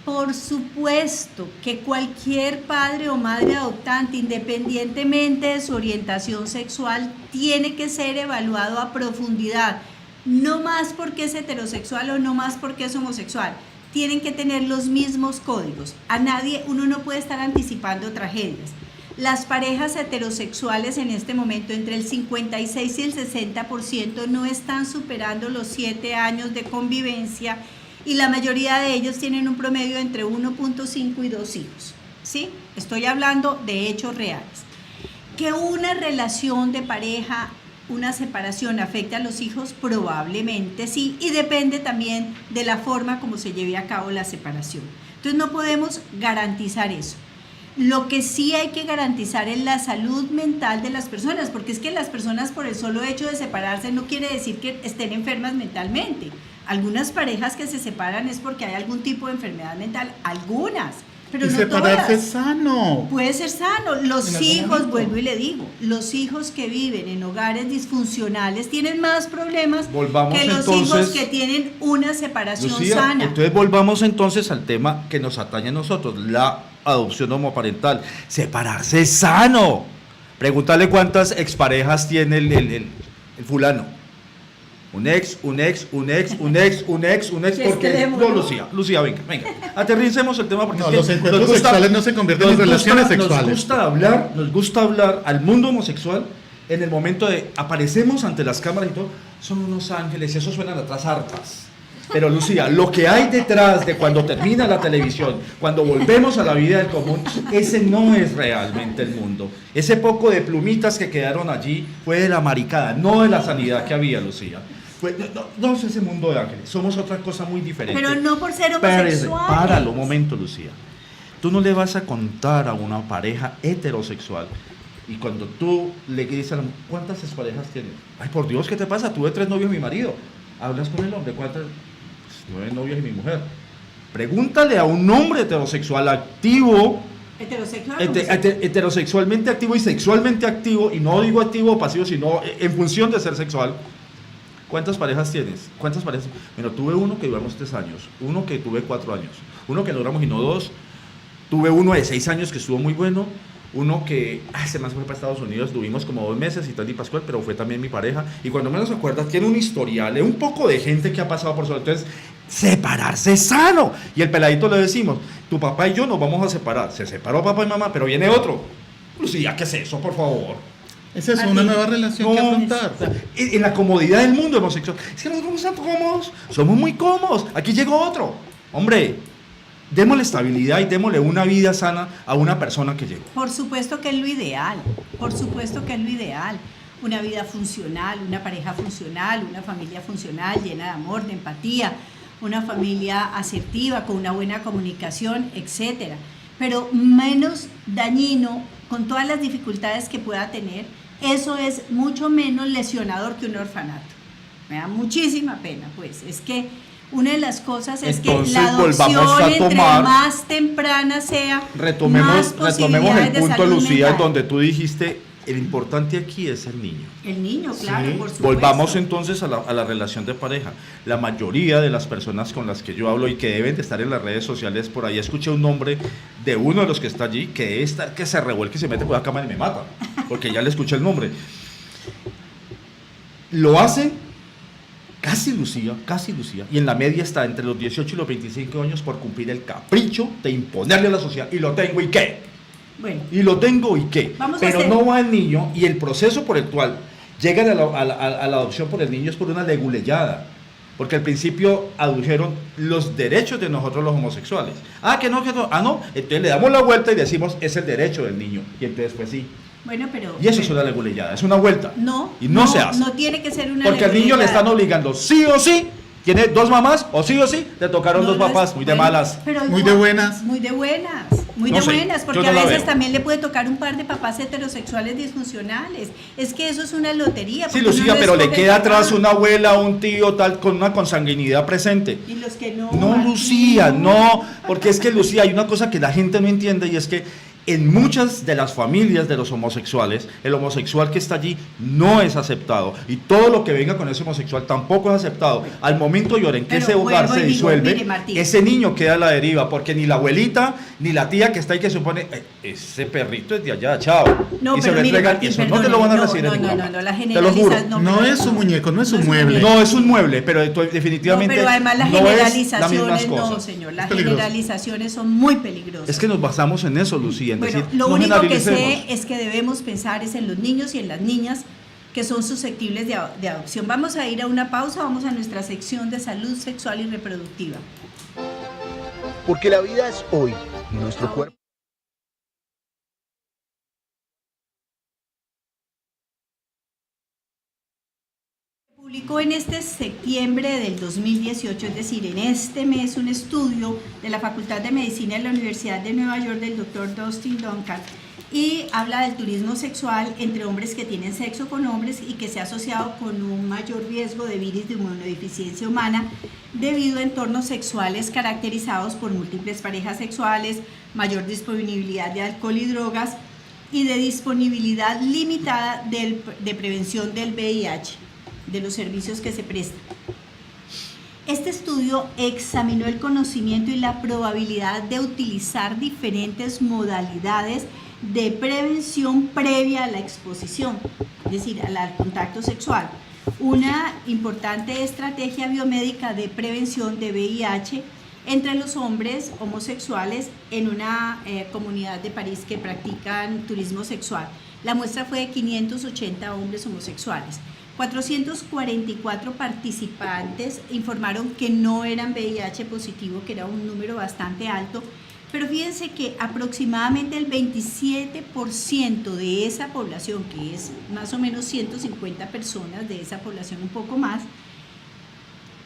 Por supuesto que cualquier padre o madre adoptante, independientemente de su orientación sexual, tiene que ser evaluado a profundidad, no más porque es heterosexual o no más porque es homosexual. Tienen que tener los mismos códigos. A nadie, uno no puede estar anticipando tragedias. Las parejas heterosexuales en este momento, entre el 56 y el 60%, no están superando los 7 años de convivencia, y la mayoría de ellos tienen un promedio entre 1.5 y 2 hijos. ¿Sí? Estoy hablando de hechos reales. Que una relación de pareja, una separación afecte a los hijos, probablemente sí, y depende también de la forma como se lleve a cabo la separación. Entonces no podemos garantizar eso. Lo que sí hay que garantizar es la salud mental de las personas, porque es que las personas, por el solo hecho de separarse, no quiere decir que estén enfermas mentalmente. Algunas parejas que se separan es porque hay algún tipo de enfermedad mental, algunas, pero y no separarse es todas. sano. Puede ser sano. En Los algún hijos, momento. vuelvo y le digo, los hijos que viven en hogares disfuncionales tienen más problemas Volvamos que los entonces, hijos que tienen una separación Lucía, sana. entonces volvamos entonces al tema que nos atañe a nosotros, la adopción homoparental. Separarse es sano. Pregúntale cuántas exparejas tiene el fulano. Un ex, porque extremo, no, ¿no? Lucía, venga, aterricemos el tema porque No, es que los encuentros nos gusta- sexuales no se convierten en nos relaciones gusta- sexuales. Nos gusta hablar al mundo homosexual en el momento de aparecemos ante las cámaras y todo, son unos ángeles y eso suenan atrás hartas. Pero Lucía, lo que hay detrás de cuando termina la televisión, cuando volvemos a la vida del común, ese no es realmente el mundo. Ese poco de plumitas que quedaron allí fue de la maricada, no de la sanidad que había, Lucía. No es ese mundo de ángeles, somos otra cosa muy diferente. Pero no por ser Espérese, homosexuales. páralo un momento, Lucía. Tú no le vas a contar a una pareja heterosexual y cuando tú le dices a la mujer, ¿cuántas exparejas tienes? Ay, por Dios, ¿qué te pasa? Tuve 3 novios y mi marido. Hablas con el hombre, ¿cuántas? 9 novios y mi mujer. Pregúntale a un hombre heterosexual activo, Heterosexual. heterosexualmente activo y sexualmente activo, y no digo activo o pasivo, sino en función de ser sexual. ¿Cuántas parejas tienes? ¿Cuántas parejas? Bueno, tuve uno que duramos 3 años, uno que tuve 4 años, uno que no duramos y no 2, tuve uno de 6 años que estuvo muy bueno, uno que se me fue para Estados Unidos, tuvimos como 2 meses y tal y Pascual, pero fue también mi pareja, y cuando menos acuerdas, tiene un historial, un poco de gente que ha pasado por eso, entonces, separarse es sano, y el peladito le decimos, tu papá y yo nos vamos a separar, se separó papá y mamá, pero viene otro, Lucía, ¿qué es eso, por favor? Esa es una Martín, nueva relación que afrontar. O sea, en la comodidad del mundo homosexual, es que nosotros somos tan cómodos, somos muy cómodos, aquí llegó otro, hombre, démosle estabilidad y démosle una vida sana a una persona que llegó. Por supuesto que es lo ideal, por supuesto que es lo ideal. Una vida funcional, una pareja funcional, una familia funcional, llena de amor, de empatía, una familia asertiva, con una buena comunicación, etcétera. Pero menos dañino, con todas las dificultades que pueda tener, eso es mucho menos lesionador que un orfanato. Me da muchísima pena, pues. Es que una de las cosas es Entonces, que la adopción, volvamos a entre tomar- más temprana sea, más Retomemos el posibilidades de punto, salud Lucía, mental. donde tú dijiste, el importante aquí es el niño. El niño, claro, Sí. por supuesto. Volvamos entonces a la relación de pareja. La mayoría de las personas con las que yo hablo y que deben de estar en las redes sociales, por ahí escuché un nombre de uno de los que está allí, que es que se revuelque y se mete por la cama y me mata, porque ya le escuché el nombre. Lo hacen casi Lucía, y en la media está entre los 18 y los 25 años por cumplir el capricho de imponerle a la sociedad, y lo tengo, ¿y qué? Bueno, Y lo tengo, ¿y qué? Vamos a Pero hacer- no va el niño, y el proceso por el cual llegan a la adopción por el niño es por una leguleyada. Porque al principio adujeron los derechos de nosotros los homosexuales. Que no, no. Entonces le damos la vuelta y decimos, es el derecho del niño. Y entonces, pues sí. bueno, pero... Y eso es una leguleyada, es una vuelta. No, Y no se hace. No tiene que ser una Porque al niño le leguleyada. están obligando, sí o sí, tiene dos mamás, o sí, le tocaron No, dos no es- papás, muy de bueno, malas. pero Muy igual- de buenas. Muy de buenas, muy No de sé, buenas, porque yo no a la veces veo. también le puede tocar un par de papás heterosexuales disfuncionales. Es que eso es una lotería. Sí, porque uno Lucía, no pero le escoge queda el papá. atrás una abuela, un tío, tal, con una consanguinidad presente. Y los que no. No, aquí Lucía, no, porque es que, Lucía, hay una cosa que la gente no entiende, y es que en muchas de las familias de los homosexuales, el homosexual que está allí no es aceptado, y todo lo que venga con ese homosexual tampoco es aceptado. Al momento, Lloren, que Pero ese hogar vuelvo se y digo, disuelve, mire, Martín. ese niño queda a la deriva, porque ni la abuelita, ni la tía que está ahí que supone, ese perrito es de allá, chao. No, y se pero lo mire, entregan, Martín, y eso no te lo van a perdone, recibir en ningún lado. no, la Te lo juro. generalización. No pero es un muñeco, no es un un mueble. muñeco. No es un mueble, pero definitivamente No, pero además las no es las mismas generalizaciones, no, cosas. señor, las Es peligroso. generalizaciones son muy peligrosas. Es que nos basamos en eso, Lucía, en Bueno, decir, lo no único que generalicemos. sé es que debemos pensar es en los niños y en las niñas que son susceptibles de adopción. Vamos a ir a una pausa, vamos a nuestra sección de salud sexual y reproductiva. Porque la vida es hoy y nuestro cuerpo. Publicó en este septiembre del 2018, es decir, en este mes, un estudio de la Facultad de Medicina de la Universidad de Nueva York del Dr. Dustin Duncan, y habla del turismo sexual entre hombres que tienen sexo con hombres y que se ha asociado con un mayor riesgo de virus de inmunodeficiencia humana debido a entornos sexuales caracterizados por múltiples parejas sexuales, mayor disponibilidad de alcohol y drogas y de disponibilidad limitada de prevención del VIH, de los servicios que se prestan. Este estudio examinó el conocimiento y la probabilidad de utilizar diferentes modalidades de prevención previa a la exposición, es decir, al contacto sexual. Una importante estrategia biomédica de prevención de VIH entre los hombres homosexuales en una comunidad de París que practican turismo sexual. La muestra fue de 580 hombres homosexuales. 444 participantes informaron que no eran VIH positivo, que era un número bastante alto, pero fíjense que aproximadamente el 27% de esa población, que es más o menos 150 personas de esa población, un poco más,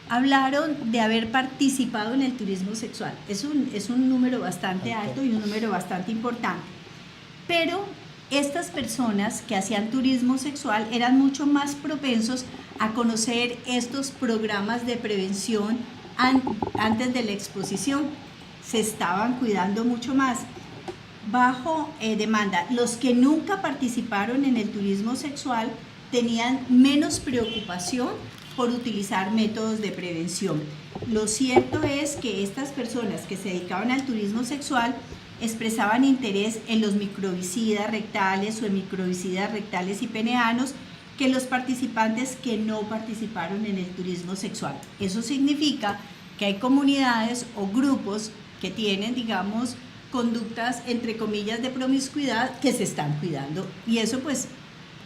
hablaron de haber participado en el turismo sexual. Es un número bastante alto y un número bastante importante. Pero estas personas que hacían turismo sexual eran mucho más propensos a conocer estos programas de prevención antes de la exposición. Se estaban cuidando mucho más. Bajo demanda, los que nunca participaron en el turismo sexual tenían menos preocupación por utilizar métodos de prevención. Lo cierto es que estas personas que se dedicaban al turismo sexual expresaban interés en los microvicidas rectales o en microvicidas rectales y peneanos que los participantes que no participaron en el turismo sexual. Eso significa que hay comunidades o grupos que tienen, digamos, conductas, entre comillas, de promiscuidad que se están cuidando. Y eso, pues,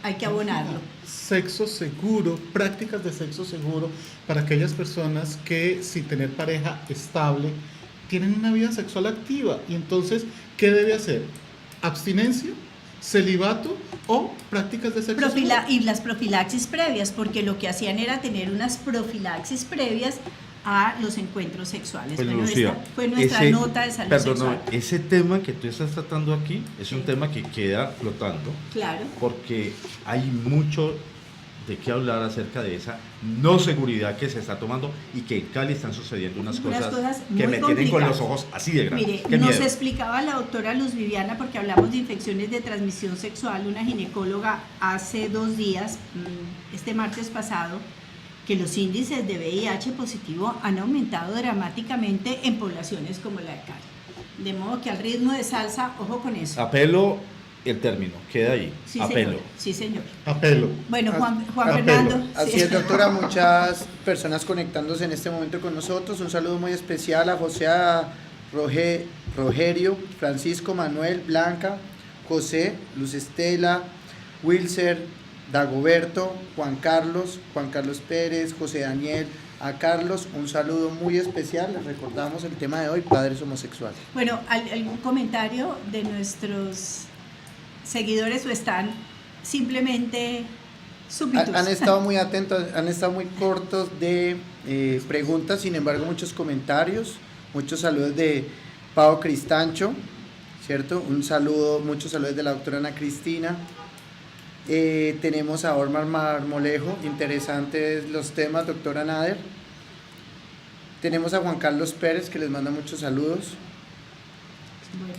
hay que abonarlo. Sexo seguro, prácticas de sexo seguro para aquellas personas que, sin tener pareja estable, tienen una vida sexual activa. Y entonces, ¿qué debe hacer? ¿Abstinencia? ¿Celibato? ¿O prácticas de sexo seguro? Y las profilaxis previas, porque lo que hacían era tener unas profilaxis previas a los encuentros sexuales. Pues, Bueno, Lucía, esta fue nuestra nota de salud sexual. Ese tema que tú estás tratando aquí es un tema que queda flotando, Claro. porque hay mucho de qué hablar acerca de esa no seguridad que se está tomando y que en Cali están sucediendo unas cosas muy que me tienen con complicadas. los ojos así de grandes. Mire, Qué nos miedo. explicaba la doctora Luz Viviana, porque hablamos de infecciones de transmisión sexual, una ginecóloga, hace 2 días, este martes pasado, que los índices de VIH positivo han aumentado dramáticamente en poblaciones como la de Cali. De modo que al ritmo de salsa, ojo con eso. Apelo el término, queda ahí. Sí, Apelo. señor. Sí, señor. Apelo. Bueno, Juan Apelo. Fernando. Así sí. es, doctora, muchas personas conectándose en este momento con nosotros. Un saludo muy especial a José, a Rogerio, Francisco, Manuel, Blanca, José, Luz Estela, Wilser, Dagoberto, Juan Carlos Pérez, José Daniel, a Carlos, un saludo muy especial. Les recordamos el tema de hoy, padres homosexuales. Bueno, ¿algún comentario de nuestros seguidores o están simplemente súbitos? Han estado muy atentos, han estado muy cortos de preguntas, sin embargo muchos comentarios, muchos saludos de Pau Cristancho, ¿cierto? Un saludo, muchos saludos de la doctora Ana Cristina. Tenemos a Ormar Marmolejo, interesantes los temas, doctora Nader. Tenemos a Juan Carlos Pérez, que les manda muchos saludos. Bueno,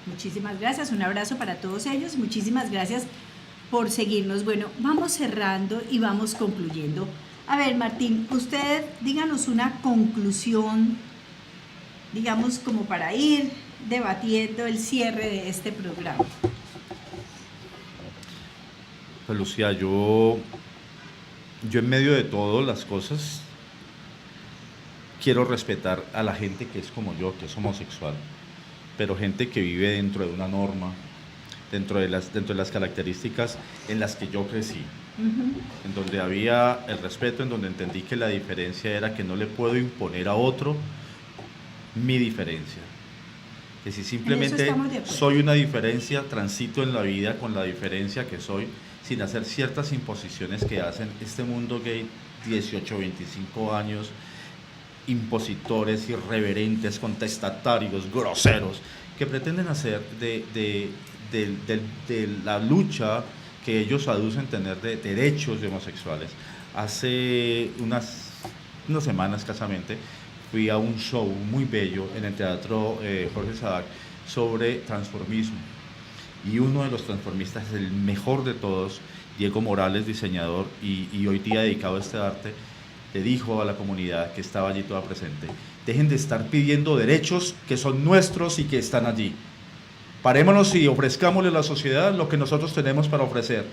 muchísimas gracias, un abrazo para todos ellos, muchísimas gracias por seguirnos. Bueno, vamos cerrando y vamos concluyendo. A ver, Martín, usted díganos una conclusión, digamos, como para ir debatiendo el cierre de este programa. Pues Lucía, yo en medio de todas las cosas quiero respetar a la gente que es como yo, que es homosexual, pero gente que vive dentro de una norma, dentro de las características en las que yo crecí, en donde había el respeto, en donde entendí que la diferencia era que no le puedo imponer a otro mi diferencia. Que si simplemente soy una diferencia, transito en la vida con la diferencia que soy, sin hacer ciertas imposiciones que hacen este mundo gay, 18, 25 años, impositores, irreverentes, contestatarios, groseros, que pretenden hacer de la lucha que ellos aducen tener de derechos de homosexuales. Hace unas semanas escasamente fui a un show muy bello en el Teatro Jorge Sadac sobre transformismo. Y uno de los transformistas, el mejor de todos, Diego Morales, diseñador y hoy día dedicado a este arte, le dijo a la comunidad que estaba allí toda presente: dejen de estar pidiendo derechos que son nuestros y que están allí. Parémonos y ofrezcámosle a la sociedad lo que nosotros tenemos para ofrecer.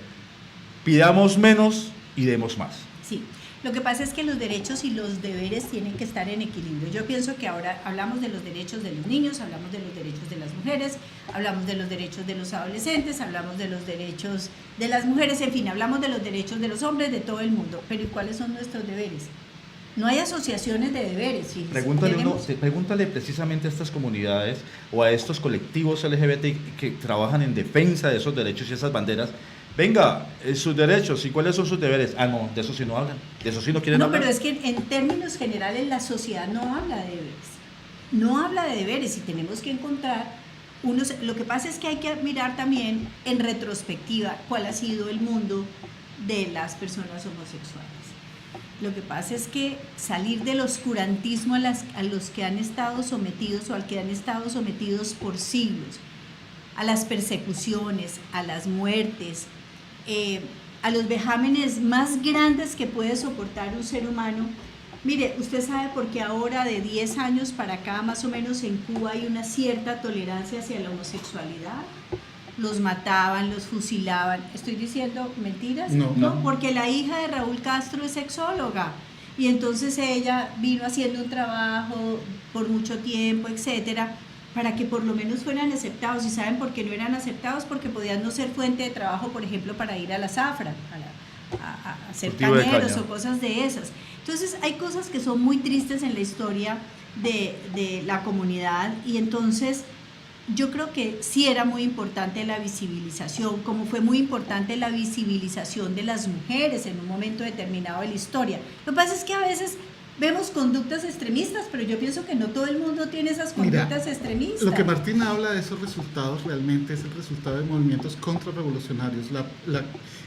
Pidamos menos y demos más. Sí. Lo que pasa es que los derechos y los deberes tienen que estar en equilibrio. Yo pienso que ahora hablamos de los derechos de los niños, hablamos de los derechos de las mujeres, hablamos de los derechos de los adolescentes, hablamos de los derechos de las mujeres, en fin, hablamos de los derechos de los hombres, de todo el mundo. Pero ¿y cuáles son nuestros deberes? No hay asociaciones de deberes. Pregúntale precisamente a estas comunidades o a estos colectivos LGBT que trabajan en defensa de esos derechos y esas banderas. Venga, sus derechos, ¿y cuáles son sus deberes? Ah, no, de eso sí no hablan, de eso sí no quieren hablar. No, pero es que en términos generales la sociedad no habla de deberes. No habla de deberes y tenemos que encontrar unos... Lo que pasa es que hay que mirar también en retrospectiva cuál ha sido el mundo de las personas homosexuales. Lo que pasa es que salir del oscurantismo a los que han estado sometidos o al que han estado sometidos por siglos, a las persecuciones, a las muertes, a los vejámenes más grandes que puede soportar un ser humano. Mire, usted sabe por qué ahora de 10 años para acá más o menos en Cuba hay una cierta tolerancia hacia la homosexualidad. Los mataban, los fusilaban. ¿Estoy diciendo mentiras? No. Porque la hija de Raúl Castro es sexóloga y entonces ella vino haciendo un trabajo por mucho tiempo, etcétera, para que por lo menos fueran aceptados. ¿Y saben por qué no eran aceptados? Porque podían no ser fuente de trabajo, por ejemplo, para ir a la zafra, a hacer cañeros o cosas de esas. Entonces hay cosas que son muy tristes en la historia de la comunidad, y entonces yo creo que sí era muy importante la visibilización, como fue muy importante la visibilización de las mujeres en un momento determinado de la historia. Lo que pasa es que a veces vemos conductas extremistas, pero yo pienso que no todo el mundo tiene esas conductas extremistas. Lo que Martín habla de esos resultados realmente es el resultado de movimientos contrarrevolucionarios.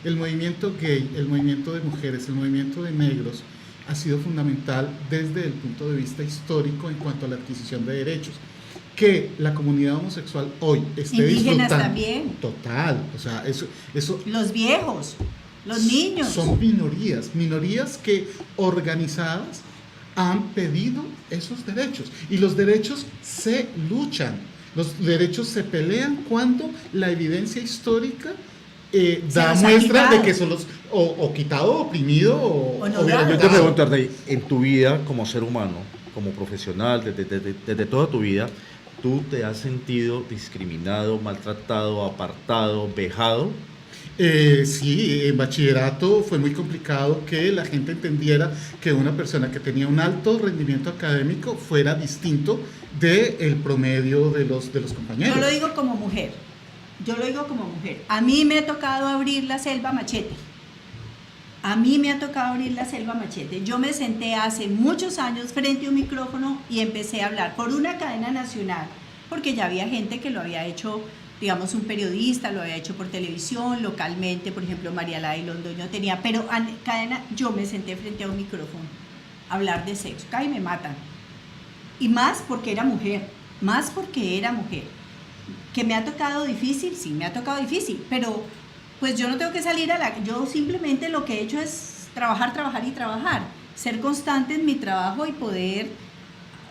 El movimiento gay, el movimiento de mujeres, el movimiento de negros ha sido fundamental desde el punto de vista histórico en cuanto a la adquisición de derechos. Que la comunidad homosexual hoy esté indígenas disfrutando. también. Total, o sea, eso Los viejos, los niños. son minorías que organizadas han pedido esos derechos. Y los derechos se luchan, los derechos se pelean cuando la evidencia histórica da los ha muestra de quitado. que son los o quitado, oprimido O no o dado. Yo te pregunto, Arney, en tu vida como ser humano, como profesional, desde toda tu vida, ¿tú te has sentido discriminado, maltratado, apartado, vejado? Sí, en bachillerato fue muy complicado que la gente entendiera que una persona que tenía un alto rendimiento académico fuera distinto del promedio de los compañeros. Yo lo digo como mujer. A mí me ha tocado abrir la selva machete. Yo me senté hace muchos años frente a un micrófono y empecé a hablar por una cadena nacional, porque ya había gente que lo había hecho, digamos, un periodista, lo había hecho por televisión, localmente, por ejemplo, María Lai Londoño tenía, pero cadena, yo me senté frente a un micrófono a hablar de sexo, casi me matan. Y más porque era mujer. Que me ha tocado difícil, sí, me ha tocado difícil, pero pues yo no tengo que salir yo simplemente lo que he hecho es trabajar y trabajar, ser constante en mi trabajo y poder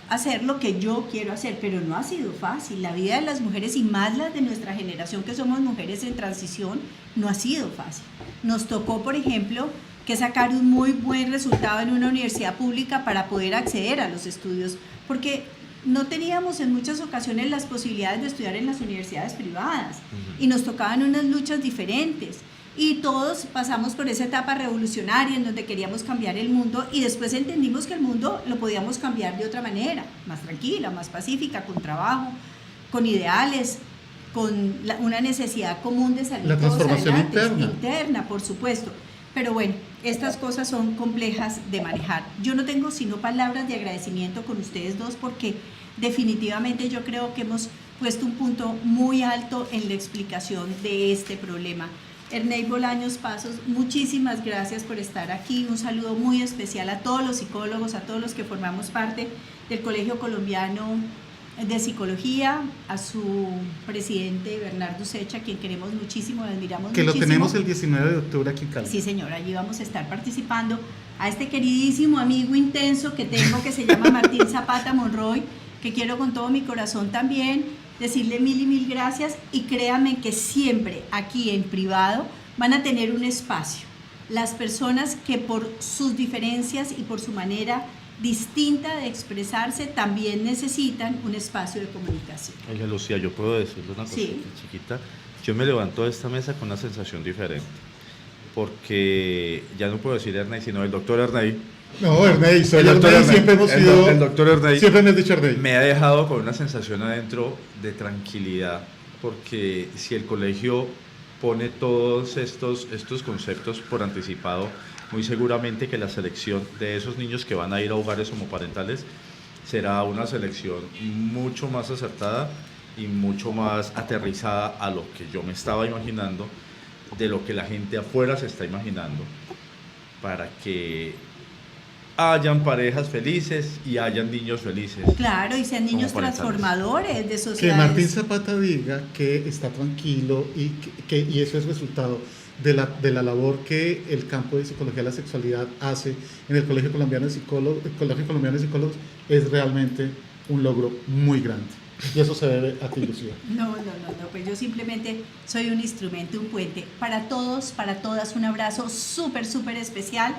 hacer lo que yo quiero hacer, pero no ha sido fácil. La vida de las mujeres, y más las de nuestra generación que somos mujeres en transición, no ha sido fácil. Nos tocó, por ejemplo, que sacar un muy buen resultado en una universidad pública para poder acceder a los estudios, porque no teníamos en muchas ocasiones las posibilidades de estudiar en las universidades privadas y nos tocaban unas luchas diferentes. Y todos pasamos por esa etapa revolucionaria en donde queríamos cambiar el mundo y después entendimos que el mundo lo podíamos cambiar de otra manera, más tranquila, más pacífica, con trabajo, con ideales, con una necesidad común de salir la transformación todos adelante, interna, por supuesto. Pero bueno, estas cosas son complejas de manejar. Yo no tengo sino palabras de agradecimiento con ustedes dos porque definitivamente yo creo que hemos puesto un punto muy alto en la explicación de este problema. Ernei Bolaños Pasos, muchísimas gracias por estar aquí. Un saludo muy especial a todos los psicólogos, a todos los que formamos parte del Colegio Colombiano de Psicología, a su presidente Bernardo Secha, a quien queremos muchísimo, admiramos que muchísimo. lo tenemos el 19 de octubre aquí en Cali. Sí, señor, allí vamos a estar participando. A este queridísimo amigo intenso que tengo, que se llama Martín Zapata Monroy, que quiero con todo mi corazón también decirle mil y mil gracias, y créanme que siempre aquí en privado van a tener un espacio. Las personas que por sus diferencias y por su manera distinta de expresarse también necesitan un espacio de comunicación. Oiga, Lucía, yo puedo decirle una cosa chiquita. Yo me levanto de esta mesa con una sensación diferente, porque ya no puedo decir Ernei, sino el doctor Ernei. No, Ernei, soy El doctor Ernei, Ernei. siempre hemos sido... El doctor Ernei siempre me has dicho Ernei. me ha dejado con una sensación adentro de tranquilidad, porque si el colegio pone todos estos conceptos por anticipado, muy seguramente que la selección de esos niños que van a ir a hogares homoparentales será una selección mucho más acertada y mucho más aterrizada a lo que yo me estaba imaginando, de lo que la gente afuera se está imaginando, para que hayan parejas felices y hayan niños felices. Claro, y sean niños transformadores de sociedades. Que Martín Zapata diga que está tranquilo y y eso es resultado de la labor que el campo de psicología de la sexualidad hace en el Colegio Colombiano de Psicólogos. El Colegio Colombiano de Psicólogos es realmente un logro muy grande. Y eso se debe a ti, Lucía. No, pues yo simplemente soy un instrumento, un puente. Para todos, para todas, un abrazo súper especial.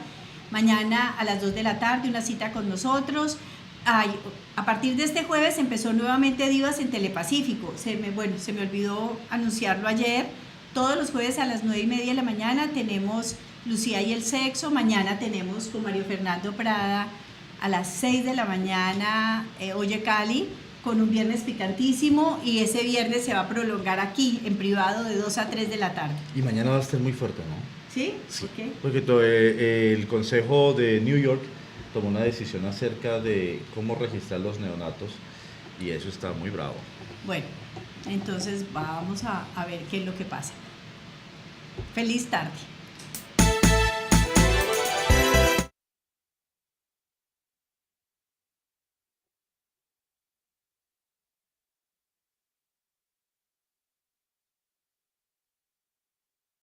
Mañana a las 2 de la tarde, una cita con nosotros. A partir de este jueves empezó nuevamente Divas en Telepacífico. Se me olvidó anunciarlo ayer. Todos los jueves a las 9:30 de la mañana tenemos Lucía y el Sexo. Mañana tenemos con Mario Fernando Prada a las 6 de la mañana Oye Cali, con un viernes picantísimo, y ese viernes se va a prolongar aquí en privado de 2 a 3 de la tarde. Y mañana va a estar muy fuerte, ¿no? ¿Sí? ¿Por qué? Porque el Consejo de New York tomó una decisión acerca de cómo registrar los neonatos y eso está muy bravo. Bueno, entonces vamos a ver qué es lo que pasa. Feliz tarde.